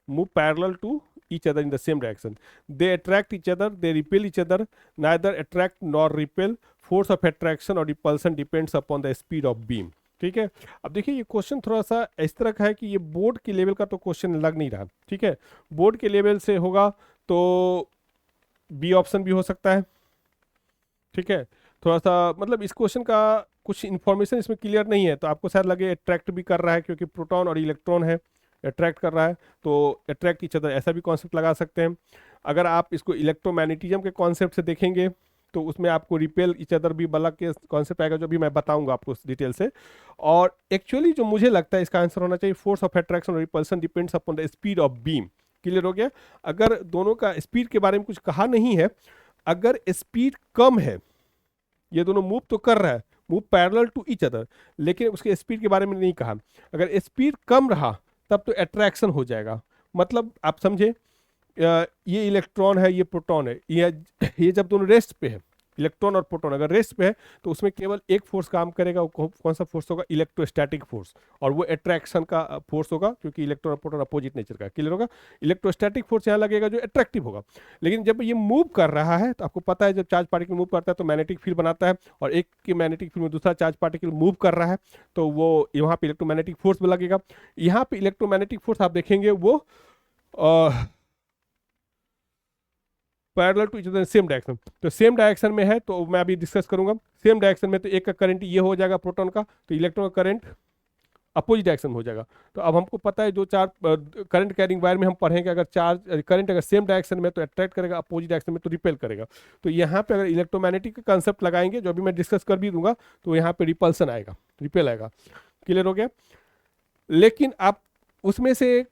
move parallel to each other in the same direction, they attract each other, they repel each other, neither attract nor repel, force of attraction or repulsion depends upon the speed of beam। ठीक है। अब देखिए ये question थोड़ा सा इस तरह का है कि ये बोर्ड के लेवल का तो क्वेश्चन लग नहीं रहा, ठीक है। बोर्ड के लेवल से होगा तो बी ऑप्शन भी हो सकता है, ठीक है। थोड़ा सा मतलब इस क्वेश्चन का कुछ इन्फॉर्मेशन इसमें क्लियर नहीं है, तो आपको शायद लगे अट्रैक्ट भी कर रहा है क्योंकि प्रोटॉन और इलेक्ट्रॉन है, अट्रैक्ट कर रहा है, तो अट्रैक्ट ईच अदर ऐसा भी कॉन्सेप्ट लगा सकते हैं। अगर आप इसको इलेक्ट्रोमैग्नेटिज्म के कॉन्सेप्ट से देखेंगे तो उसमें आपको रिपेल ईच अदर भी वाला के कॉन्सेप्ट आएगा, जो भी मैं बताऊंगा आपको डिटेल से। और एक्चुअली जो मुझे लगता है इसका आंसर होना चाहिए, फोर्स ऑफ अट्रैक्शन और repulsion depends upon the speed of beam. Clear हो गया। अगर दोनों का स्पीड के बारे में कुछ कहा नहीं है, अगर स्पीड कम है, ये दोनों मूव तो कर रहा है, move parallel to each other, लेकिन उसके स्पीड के बारे में नहीं कहा। अगर स्पीड कम रहा तब तो अट्रैक्शन हो जाएगा। मतलब आप समझे, ये इलेक्ट्रॉन है, ये प्रोटॉन है, ये जब दोनों रेस्ट पे है, इलेक्ट्रॉन और प्रोटॉन अगर रेस्ट पे है, तो उसमें केवल एक फोर्स काम करेगा, वो कौन सा फोर्स होगा? इलेक्ट्रोस्टैटिक फोर्स, और वो अट्रैक्शन का फोर्स होगा, क्योंकि इलेक्ट्रॉन और प्रोटॉन अपोजिट नेचर का। क्लियर होगा। इलेक्ट्रोस्टैटिक फोर्स यहाँ लगेगा जो अट्रैक्टिव होगा। लेकिन जब ये मूव कर रहा है, तो आपको पता है जब चार्ज पार्टिकल मूव करता है तो मैग्नेटिक फील्ड बनाता है, और एक के मैग्नेटिक फील्ड में दूसरा चार्ज पार्टिकल मूव कर रहा है, तो वो यहाँ पे इलेक्ट्रोमैग्नेटिक फोर्स भी लगेगा। यहाँ पे इलेक्ट्रोमैग्नेटिक फोर्स आप देखेंगे वो parallel to each other same direction, तो सेम डायरेक्शन में है, तो मैं अभी डिस्कस करूंगा। सेम डायरेक्शन में तो एक का करंट ये हो जाएगा प्रोटॉन का, तो इलेक्ट्रॉन का करंट अपोजिट डायरेक्शन में हो जाएगा। तो अब हमको पता है जो चार करंट कैरिंग वायर में हम पढ़ेंगे, अगर चार्ज करंट अगर सेम डायरेक्शन में तो अट्रैक्ट करेगा, अपोजिट डायरेक्शन में तो रिपेल करेगा। तो यहाँ पे अगर इलेक्ट्रोमैग्नेटिक का कंसेप्ट लगाएंगे, जो अभी मैं डिस्कस कर भी दूंगा, तो यहाँ पे रिपल्सन आएगा, रिपेल आएगा। क्लियर हो गया। लेकिन आप उसमें से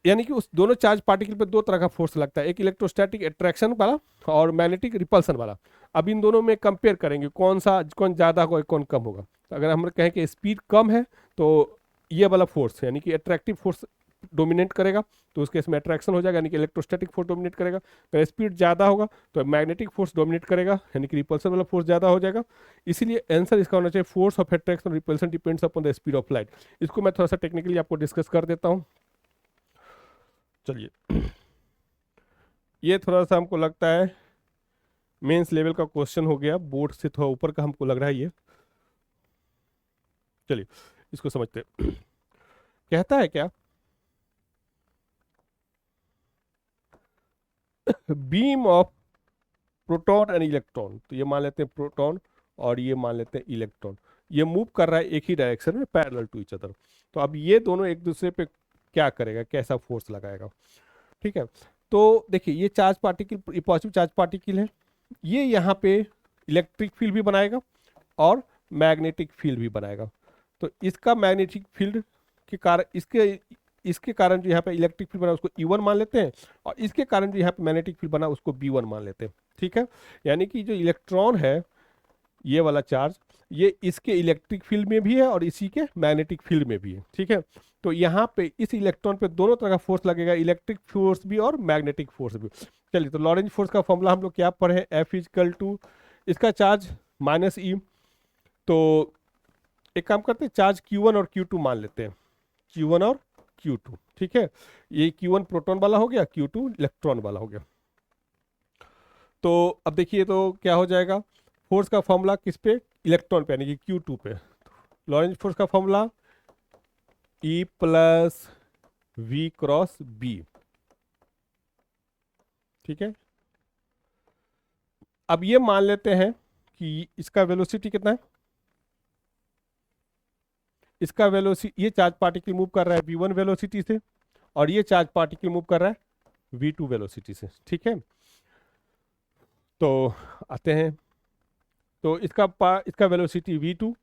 यानी कि उस दोनों चार्ज पार्टिकल पे दो तरह का फोर्स लगता है, एक इलेक्ट्रोस्टैटिक अट्रैक्शन वाला और मैग्नेटिक रिपल्सन वाला। अब इन दोनों में कंपेयर करेंगे कौन ज़्यादा होगा, कौन कम होगा। तो अगर हम कहें कि स्पीड कम है तो ये वाला फोर्स यानी कि अट्रैक्टिव फोर्स डोमिनेट करेगा, तो उसके इसमें अट्रैक्शन हो जाएगा, यानी कि इलेक्ट्रोस्टैटिक फोर्स डोमिनेट करेगा। अगर स्पीड ज़्यादा होगा तो मैग्नेटिक फोर्स डोमिनेट करेगा, यानी कि रिपल्सन वाला फोर्स ज़्यादा हो जाएगा। इसीलिए आंसर इसका होना चाहिए force of attraction repulsion depends upon the speed of light. इसको मैं थोड़ा सा टेक्निकली आपको डिस्कस कर देता हूँ। चलिए, ये थोड़ा सा हमको लगता है मेंस लेवल का क्वेश्चन हो गया, बोर्ड से थोड़ा ऊपर का हमको लग रहा है ये। चलिए इसको समझते हैं। कहता है क्या, beam of proton and electron, तो ये मान लेते हैं प्रोटॉन और ये मान लेते हैं इलेक्ट्रॉन, ये मूव कर रहा है एक ही डायरेक्शन में पैरेलल टू ईच अदर। तो अब ये दोनों एक दूसरे पे क्या करेगा, कैसा फोर्स लगाएगा? ठीक है। तो देखिए ये चार्ज पार्टिकल, ये पॉजिटिव चार्ज पार्टिकल है, ये यहाँ पे इलेक्ट्रिक फील्ड भी बनाएगा और मैग्नेटिक फील्ड भी बनाएगा। तो इसका मैग्नेटिक फील्ड के कारण इसके इसके कारण जो यहाँ पे इलेक्ट्रिक फील्ड बना उसको E1 मान लेते हैं, और इसके कारण जो यहाँ पे मैग्नेटिक फील्ड बना उसको B1 मान लेते हैं। ठीक है। यानी कि जो इलेक्ट्रॉन है, ये वाला चार्ज, ये इसके इलेक्ट्रिक फील्ड में भी है और इसी के मैग्नेटिक फील्ड में भी है। ठीक है। तो यहाँ पे इस इलेक्ट्रॉन पे दोनों तरह का फोर्स लगेगा, इलेक्ट्रिक फोर्स भी और मैग्नेटिक फोर्स भी। चलिए, तो लॉरेंज फोर्स का फॉर्मूला हम लोग क्या पढ़े हैं, F इजकल टू इसका चार्ज माइनस ई। तो एक काम करते हैं, चार्ज Q1 और Q2 मान लेते हैं, Q1 और Q2। ठीक है। ये Q1 प्रोटॉन वाला हो गया, Q2 इलेक्ट्रॉन वाला हो गया। तो अब देखिए तो क्या हो जाएगा, फोर्स का फॉर्मूला किस पे, इलेक्ट्रॉन पे, यानी कि Q2 पे। लॉरेंज फोर्स का formula E plus V cross B। ठीक है। अब ये मान लेते हैं कि इसका वेलोसिटी कितना है, इसका वेलोसिटी, ये चार्ज पार्टिकल मूव कर रहा है V1 वेलोसिटी से, और ये चार्ज पार्टिकल मूव कर रहा है V2 वेलोसिटी से। ठीक है। तो आते हैं, तो इसका वेलोसिटी V2,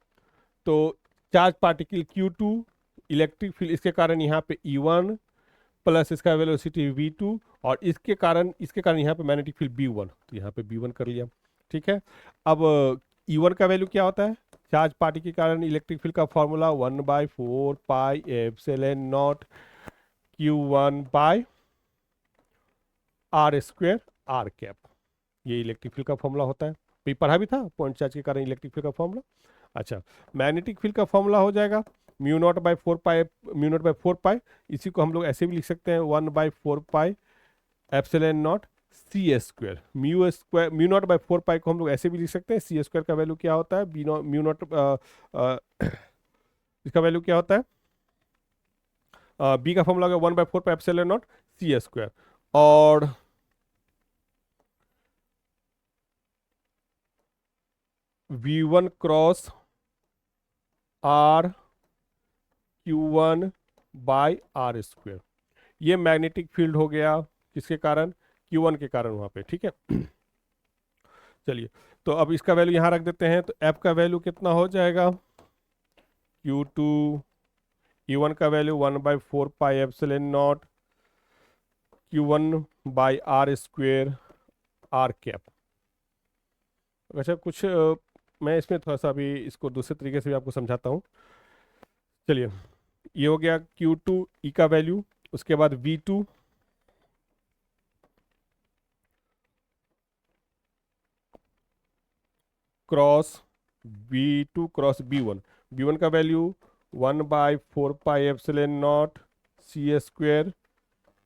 तो charge particle Q2, electric field इसके कारण यहाँ पे E1 प्लस इसका वेलोसिटी V2, और इसके कारण यहाँ पे मैग्नेटिक फील्ड B1, तो यहाँ पे B1 कर लिया। ठीक है। अब E1 का वैल्यू क्या होता है, चार्ज पार्टिकल के कारण इलेक्ट्रिक फील्ड का formula 1/4 pi epsilon naught Q1 by R square R cap, ये इलेक्ट्रिक फील्ड का फॉर्मूला होता है। ये पढ़ा भी था, पॉइंट चार्ज के कारण इलेक्ट्रिक फील्ड का फॉर्मूला। अच्छा, मैग्नेटिक फील्ड का फॉर्मूला हो जाएगा म्यू नॉट बाई 4 पाई, इसी को हम लोग ऐसे भी लिख सकते हैं 1/4 pi epsilon naught C square. Mu naught by 4 pi को हम लोग ऐसे भी लिख सकते हैं, सी स्क्वायर का वैल्यू क्या होता है, म्यू नॉट इसका वैल्यू क्या होता है, बी का फॉर्मूला होगा 1/4 pi epsilon naught C square, और V1 cross R Q1 by R square, ये मैग्नेटिक फील्ड हो गया किसके कारण, Q1 के कारण वहां पे, ठीक है। चलिए, तो अब इसका वैल्यू यहां रख देते हैं, तो F का वैल्यू कितना हो जाएगा, Q2, E1 का value 1/4 pi epsilon naught Q1 by R square R cap. अच्छा, कुछ मैं इसमें थोड़ा सा अभी इसको दूसरे तरीके से भी आपको समझाता हूँ। चलिए, ये हो गया Q2 E का वैल्यू, उसके बाद V2 cross V2 cross B1, B1 का value 1/4 pi epsilon naught C square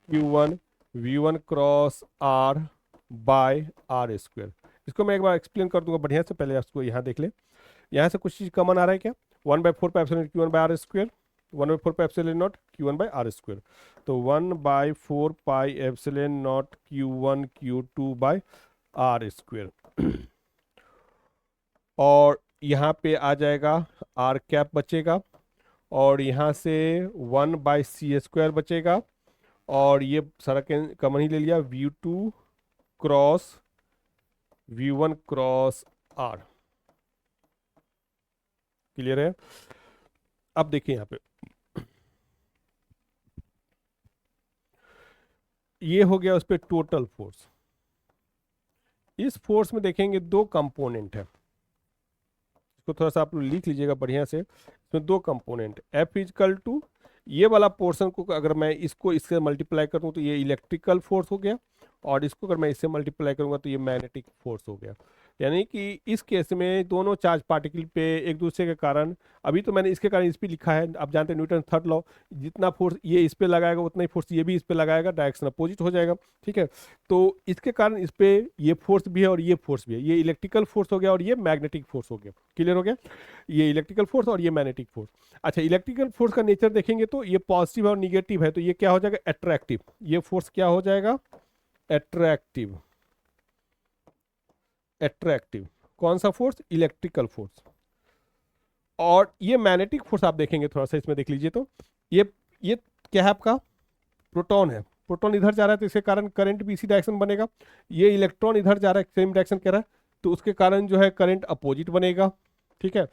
Q1 V1 cross R by R square. इसको मैं एक बार एक्सप्लेन कर दूंगा बढ़िया से, पहले आपको यहाँ देख ले, यहाँ से कुछ चीज़ कॉमन आ रहा है क्या, 1/4 pi epsilon Q1 by R square, 1/4 pi epsilon naught Q1 by R square, तो 1/4 pi epsilon naught Q1 Q2 by R square, और यहाँ पे आ जाएगा आर कैप बचेगा, और यहाँ से 1/c² बचेगा, और ये सारा कॉमन ही ले लिया, V2 cross V1 cross R। Clear है। अब देखिए यहाँ पे ये हो गया उस पर टोटल फोर्स। इस फोर्स में देखेंगे दो कंपोनेंट है, इसको थोड़ा सा आप लोग लिख लीजिएगा बढ़िया से, इसमें दो कंपोनेंट, F इजकल टू ये वाला पोर्शन को अगर मैं इसको इससे मल्टीप्लाई करूँ तो ये इलेक्ट्रिकल फोर्स हो गया, और इसको अगर मैं इससे मल्टीप्लाई करूंगा तो ये मैग्नेटिक फोर्स हो गया। यानी कि इस केस में दोनों चार्ज पार्टिकल पे एक दूसरे के कारण, अभी तो मैंने इसके कारण इस पे लिखा है, आप जानते हैं न्यूटन थर्ड लॉ, जितना फोर्स ये इस पे लगाएगा उतना ही फोर्स ये भी इस पे लगाएगा, डायरेक्शन अपोजिट हो जाएगा, ठीक है। तो इसके कारण इस पे ये फोर्स भी है और ये फोर्स भी है, ये इलेक्ट्रिकल फोर्स हो गया और ये मैग्नेटिक फोर्स हो गया। क्लियर हो गया, ये इलेक्ट्रिकल फोर्स और ये मैग्नेटिक फोर्स। अच्छा, इलेक्ट्रिकल फोर्स का नेचर देखेंगे तो ये पॉजिटिव और निगेटिव है, तो ये क्या हो जाएगा, अट्रैक्टिव, ये फोर्स क्या हो जाएगा, अट्रैक्टिव। अट्रैक्टिव कौन सा फोर्स, इलेक्ट्रिकल फोर्स। और ये मैग्नेटिक फोर्स आप देखेंगे थोड़ा सा इसमें देख लीजिए, तो ये क्या है आपका, प्रोटॉन है, प्रोटॉन इधर जा रहा है तो इसके कारण करंट भी इसी डायरेक्शन बनेगा, ये इलेक्ट्रॉन इधर जा रहा है सेम डायरेक्शन कह रहा है, तो उसके कारण जो है करंट अपोजिट बनेगा, ठीक है।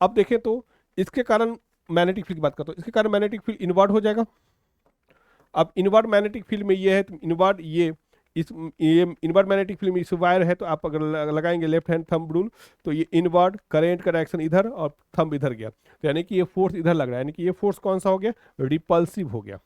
अब देखें तो इसके कारण मैग्नेटिक फील्ड की बात करता हूं, इसके कारण मैग्नेटिक फील्ड इनवर्ट हो जाएगा। अब इनवर्ट मैग्नेटिक फील्ड में ये है, तो इनवर्ट ये इनवर्ट मैग्नेटिक फील्ड में इस वायर है, तो आप अगर लगाएंगे लेफ्ट हैंड थंब रूल, तो ये इनवर्ट करंट का डायरेक्शन इधर और थंब इधर गया, तो यानी कि ये फोर्स इधर लग रहा है, यानी कि ये फोर्स कौन सा हो गया, रिपल्सिव हो गया,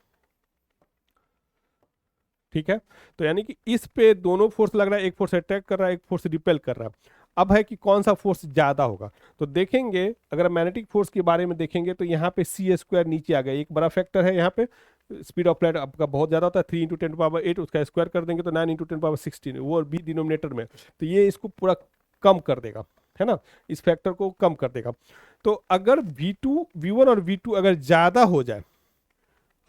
ठीक है। तो यानी कि इस पे दोनों फोर्स लग रहा है, एक फोर्स अट्रैक्ट कर रहा है, एक फोर्स रिपेल कर रहा है। अब है कि कौन सा फोर्स ज्यादा होगा, तो देखेंगे अगर मैग्नेटिक फोर्स के बारे में देखेंगे तो यहाँ पे c² नीचे आ गया, एक बड़ा फैक्टर है यहाँ पे, स्पीड ऑफ लाइट आपका बहुत ज्यादा होता है 3 × 10⁸, उसका स्क्वायर कर देंगे तो 9 × 10⁻16, वो भी डिनोमिनेटर में, तो ये इसको पूरा कम कर देगा, है ना, इस फैक्टर को कम कर देगा। तो अगर V1 और V2 अगर ज्यादा हो जाए,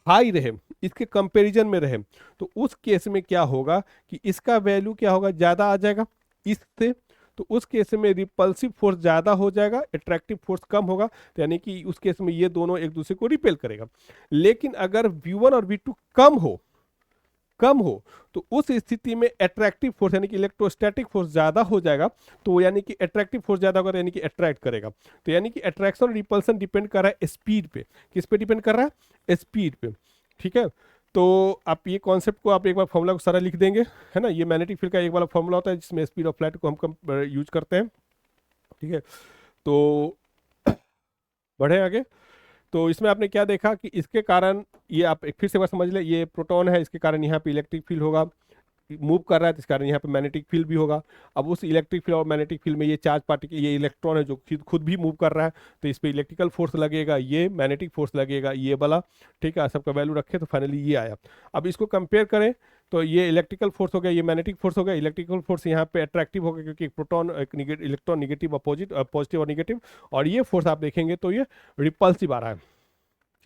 हाई रहे, इसके कंपैरिजन में रहे, तो उस केस में क्या होगा कि इसका वैल्यू क्या होगा, ज्यादा आ जाएगा इससे, तो उस केस में रिपल्सिव फोर्स ज्यादा हो जाएगा, अट्रैक्टिव फोर्स कम होगा, तो यानी कि उस केस में ये दोनों एक दूसरे को रिपेल करेगा। लेकिन अगर V1 और V2 कम हो तो उस स्थिति में अट्रैक्टिव फोर्स यानी कि इलेक्ट्रोस्टैटिक फोर्स ज्यादा हो जाएगा, तो यानी कि अट्रैक्टिव फोर्स ज्यादा होगा, यानी कि अट्रैक्ट करेगा। तो यानी कि अट्रैक्शन और रिपल्सन डिपेंड कर रहा है स्पीड पे, किस पे डिपेंड कर रहा है, स्पीड पे, ठीक है। तो आप ये कॉन्सेप्ट को आप एक बार फॉर्मूला को सारा लिख देंगे, है ना, ये मैग्नेटिक फील्ड का एक वाला फॉर्मूला होता है जिसमें स्पीड ऑफ लाइट को हम यूज करते हैं, ठीक है। तो बढ़े आगे, तो इसमें आपने क्या देखा कि इसके कारण ये आप एक फिर से बार समझ ले, ये प्रोटॉन है, इसके कारण यहाँ पे इलेक्ट्रिक फील्ड होगा, मूव कर रहा है तो इस कारण यहाँ पे मैग्नेटिक फील्ड भी होगा। अब उस इलेक्ट्रिक फील्ड और मैग्नेटिक फील्ड में ये चार्ज पार्टिकल, ये इलेक्ट्रॉन है जो खुद भी मूव कर रहा है, तो इस पर इलेक्ट्रिकल फोर्स लगेगा, ये मैग्नेटिक फोर्स लगेगा, ये वाला, ठीक है। सबका वैल्यू रखे तो फाइनली ये आया। अब इसको कंपेयर करें तो ये इलेक्ट्रिकल फोर्स हो गया, ये मैग्नेटिक फोर्स हो गया। इलेक्ट्रिकल फोर्स यहाँ पे अट्रैक्टिव होगा क्योंकि एक प्रोटॉन एक इलेक्ट्रॉन निगेटिव अपोजिट, पॉजिटिव और निगेटिव। और ये फोर्स आप देखेंगे तो ये रिपल्सिव आ रहा है,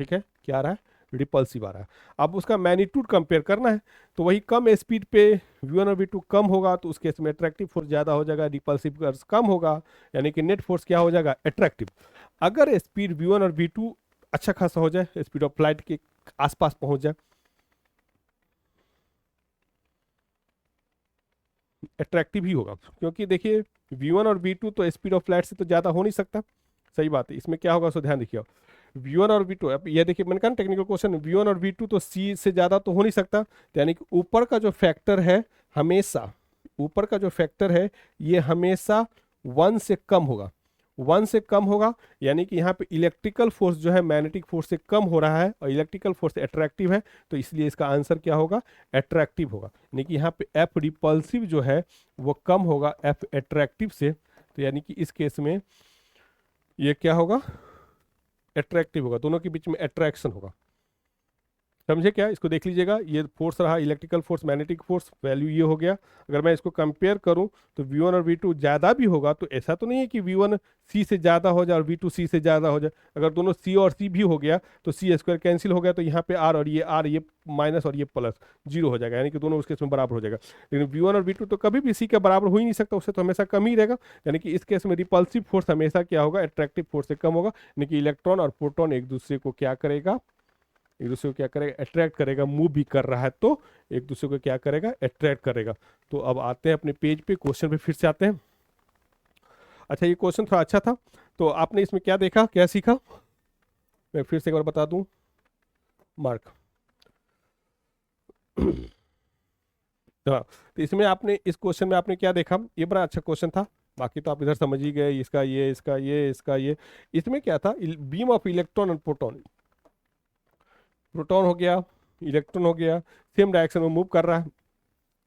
ठीक है, क्या आ रहा है, रिपल्सिव आ रहा है। अब उसका मैग्नीट्यूड कंपेयर करना है, तो वही कम स्पीड पे v1 और v2 कम होगा तो उस केस में अट्रैक्टिव फोर्स ज़्यादा हो जाएगा, रिपल्सिव फोर्स कम होगा, यानी कि नेट फोर्स क्या हो जाएगा, अट्रैक्टिव। अगर स्पीड v1 और v2 अच्छा खासा हो जाए, स्पीड ऑफ लाइट के आसपास पहुंच जाए, अट्रैक्टिव ही होगा। क्योंकि देखिए v1 और v2 तो स्पीड ऑफ लाइट से तो ज़्यादा हो नहीं सकता, सही बात है। इसमें क्या होगा सो ध्यान देखिए, v1 और v2, अब ये देखिए मैंने कहा टेक्निकल क्वेश्चन, v1 और v2 तो c से ज़्यादा तो हो नहीं सकता, तो यानी कि ऊपर का जो फैक्टर है हमेशा, ऊपर का जो फैक्टर है ये हमेशा 1 से कम होगा, 1 से कम होगा। यानी कि यहाँ पे इलेक्ट्रिकल फोर्स जो है मैग्नेटिक फोर्स से कम हो रहा है और इलेक्ट्रिकल फोर्स अट्रैक्टिव है, तो इसलिए इसका आंसर क्या होगा, अट्रैक्टिव होगा। यानी कि यहाँ पे एफ रिपल्सिव जो है वो कम होगा एफ अट्रैक्टिव से, तो यानी कि इस केस में ये क्या होगा, अट्रैक्टिव होगा, दोनों के बीच में अट्रैक्शन होगा। समझे क्या, इसको देख लीजिएगा, ये फोर्स रहा electrical force magnetic force, value ये हो गया। अगर मैं इसको कंपेयर करूं तो v1 और v2 ज़्यादा भी होगा, तो ऐसा तो नहीं है कि v1 c से ज़्यादा हो जाए और v2 c से ज़्यादा हो जाए। अगर दोनों c और c भी हो गया तो c स्क्वायर कैंसिल हो गया, तो यहाँ पे r और ये माइनस और ये प्लस, जीरो हो जाएगा, यानी कि दोनों उसके इसमें बराबर हो जाएगा। लेकिन v1 और v2 तो कभी भी c के बराबर हो ही नहीं सकता, उससे तो हमेशा कम ही रहेगा। यानी कि इस केस में रिपल्सिव फोर्स हमेशा क्या होगा, अट्रैक्टिव फोर्स से कम होगा। यानी कि इलेक्ट्रॉन और प्रोटॉन एक दूसरे को क्या करेगा, एक दूसरे को क्या करेगा, अट्रैक्ट करेगा। मूव भी कर रहा है तो एक दूसरे को क्या करेगा, अट्रैक्ट करेगा। तो अब आते हैं अपने पेज पे, क्वेश्चन पे फिर से आते हैं। अच्छा, ये क्वेश्चन थोड़ा अच्छा था, तो आपने इसमें क्या देखा, क्या सीखा, मैं फिर से एक बार बता दूं। मार्क हाँ, तो इसमें आपने, इस क्वेश्चन में आपने क्या देखा, ये बड़ा अच्छा क्वेश्चन था। बाकी तो आप इधर समझ ही गए, इसका ये, इसका ये, इसका ये। इसमें क्या था, बीम ऑफ इलेक्ट्रॉन और प्रोटॉन, प्रोटॉन हो गया, इलेक्ट्रॉन हो गया, सेम डायरेक्शन में मूव कर रहा है,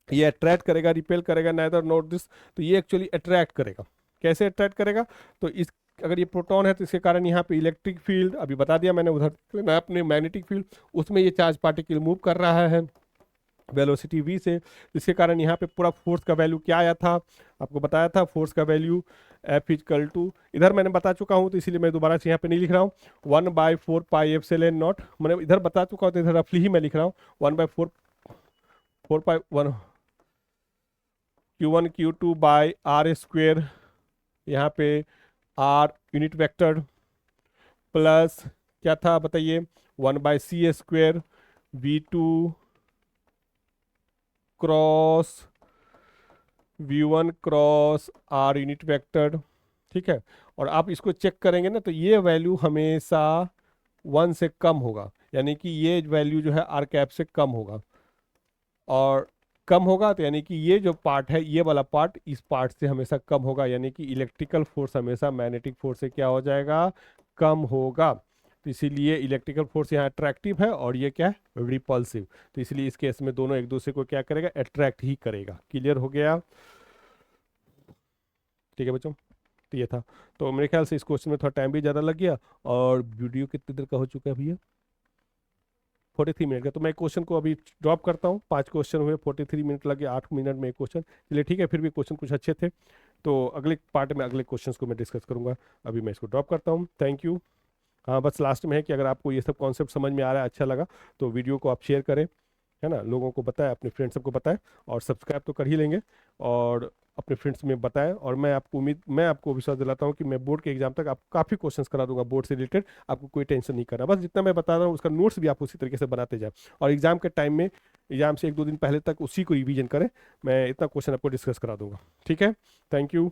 ये अट्रैक्ट करेगा, रिपेल करेगा, नाइदर नॉट दिस। तो ये एक्चुअली अट्रैक्ट करेगा। कैसे अट्रैक्ट करेगा, तो इस, अगर ये प्रोटॉन है तो इसके कारण यहाँ पे इलेक्ट्रिक फील्ड, अभी बता दिया मैंने, उधर मैं अपने मैग्नेटिक फील्ड, उसमें ये चार्ज पार्टिकल मूव कर रहा है वेलोसिटी v से। इसके कारण यहाँ पे पूरा फोर्स का वैल्यू क्या आया था, आपको बताया था, फोर्स का वैल्यू F इक्वल टू, इधर मैंने बता चुका हूँ तो इसीलिए मैं दोबारा से यहाँ पे नहीं लिख रहा हूँ, 1/4 पाई एप्सिलॉन नॉट, मैंने इधर बता चुका हूँ तो इधर रफली ही मैं लिख रहा हूँ 1/4 4 पाई 1 Q1 Q2 by R square, यहाँ पे r यूनिट वेक्टर, प्लस क्या था बताइए, 1/c square v2 cross v1 cross r unit vector, ठीक है। और आप इसको चेक करेंगे ना तो ये वैल्यू हमेशा 1 से कम होगा, यानी कि ये वैल्यू जो है r कैप से कम होगा, और कम होगा तो यानी कि ये जो पार्ट है, ये वाला पार्ट इस पार्ट से हमेशा कम होगा, यानी कि इलेक्ट्रिकल फोर्स हमेशा मैग्नेटिक फोर्स से क्या हो जाएगा, कम होगा। तो इसीलिए इलेक्ट्रिकल फोर्स यहाँ अट्रैक्टिव है और ये क्या है, रिपल्सिव। तो इसलिए इस केस में दोनों एक दूसरे को क्या करेगा, अट्रैक्ट ही करेगा। क्लियर हो गया, ठीक है बच्चों, तो ये था। तो मेरे ख्याल से इस क्वेश्चन में थोड़ा टाइम भी ज़्यादा लग गया, और वीडियो कितनी देर का हो चुका है भैया, 43 मिनट का। तो मैं क्वेश्चन को अभी ड्रॉप करता हूँ, 5 क्वेश्चन हुए, 43 मिनट लगे, 8 मिनट में एक क्वेश्चन। चलिए ठीक है, फिर भी क्वेश्चन कुछ अच्छे थे, तो अगले पार्ट में अगले क्वेश्चंस को मैं डिस्कस करूंगा। अभी मैं इसको ड्रॉप करता हूँ, थैंक यू। हाँ, बस लास्ट में है कि अगर आपको ये सब कॉन्सेप्ट समझ में आ रहा है, अच्छा लगा, तो वीडियो को आप शेयर करें, है ना, लोगों को बताएं, अपने फ्रेंड्स सबको बताएं, और सब्सक्राइब तो कर ही लेंगे, और अपने फ्रेंड्स में बताएं। और मैं आपको विश्वास दिलाता हूं कि मैं बोर्ड के एग्जाम तक आप काफ़ी क्वेश्चंस करा दूंगा बोर्ड से रिलेटेड, आपको कोई टेंशन नहीं करना। बस जितना मैं बता रहा हूँ उसका नोट्स भी आप उसी तरीके से बनाते जाएं, और एग्जाम के टाइम में, एग्जाम से 1-2 दिन पहले तक उसी को रिवीजन करें, मैं इतना क्वेश्चन आपको डिस्कस करा दूंगा, ठीक है। Thank you.